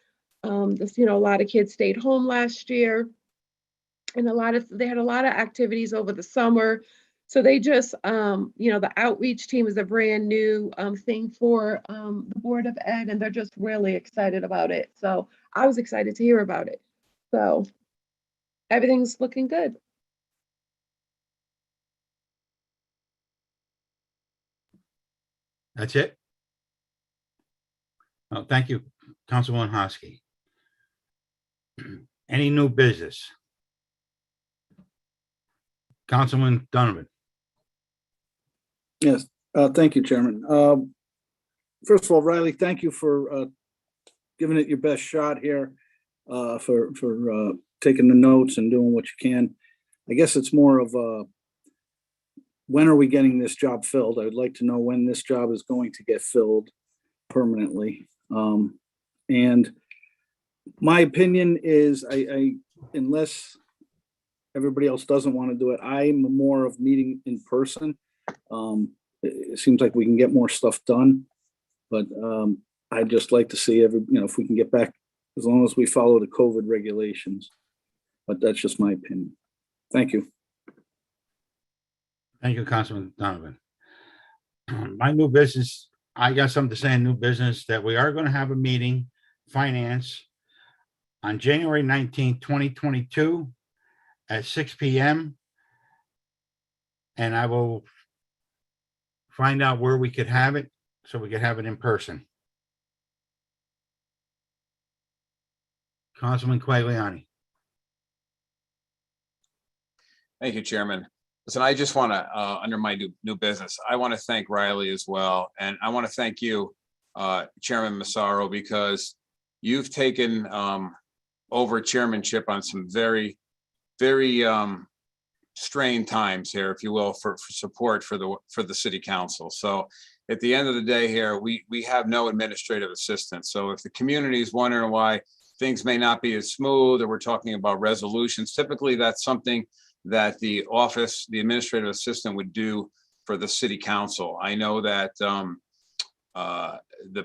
A lot of kids stayed home last year, and they had a lot of activities over the summer. So they just, the outreach team is a brand new thing for the Board of Ed, and they're just really excited about it. So I was excited to hear about it. So everything's looking good. That's it? Well, thank you, Councilwoman Hosky. Any new business? Councilman Donovan. Yes, thank you, Chairman. First of all, Riley, thank you for giving it your best shot here, for taking the notes and doing what you can. I guess it's more of when are we getting this job filled? I would like to know when this job is going to get filled permanently. And my opinion is, I unless everybody else doesn't want to do it, I'm more of meeting in person. It seems like we can get more stuff done, but I'd just like to see if we can get back, as long as we follow the COVID regulations. But that's just my opinion. Thank you. Thank you, Councilman Donovan. My new business, I got something to say in new business, that we are going to have a meeting, finance, on January 19th, 2022 at 6 p.m. And I will find out where we could have it, so we could have it in person. Councilman Quagliani. Thank you, Chairman. Listen, I just want to, under my new business, I want to thank Riley as well. And I want to thank you, Chairman Massaro, because you've taken over chairmanship on some very, very strained times here, if you will, for support for the city council. So at the end of the day here, we have no administrative assistance. So if the community is wondering why things may not be as smooth, or we're talking about resolutions, typically that's something that the administrative assistant would do for the city council. I know that the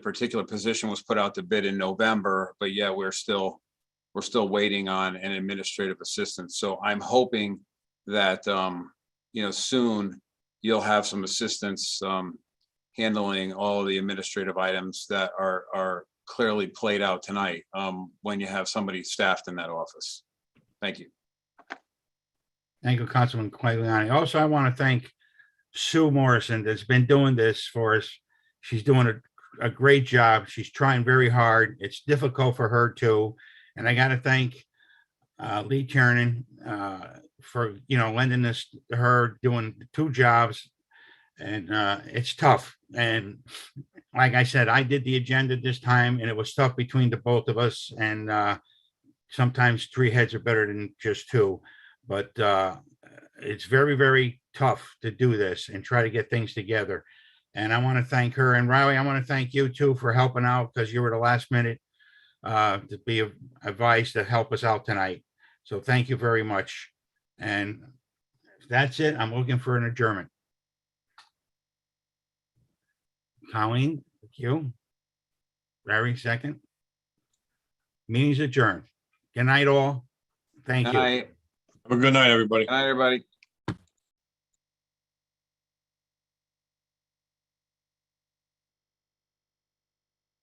particular position was put out to bid in November, but yeah, we're still waiting on an administrative assistant. So I'm hoping that soon you'll have some assistance handling all of the administrative items that are clearly played out tonight when you have somebody staffed in that office. Thank you. Thank you, Councilman Quagliani. Also, I want to thank Sue Morrison, that's been doing this for us. She's doing a great job. She's trying very hard. It's difficult for her too. And I got to thank Lee Tiernan, for, lending this to her, doing 2 jobs. And it's tough. And like I said, I did the agenda this time and it was tough between the both of us. And sometimes 3 heads are better than just 2. But it's very, very tough to do this and try to get things together. And I want to thank her. And Riley, I want to thank you too for helping out, because you were the last minute to be advised to help us out tonight. So thank you very much. And that's it. I'm looking for an adjournment. Colleen, thank you. Larry, second. Meeting's adjourned. Good night, all. Thank Good you. night. Have a good night, everybody. Good night, everybody.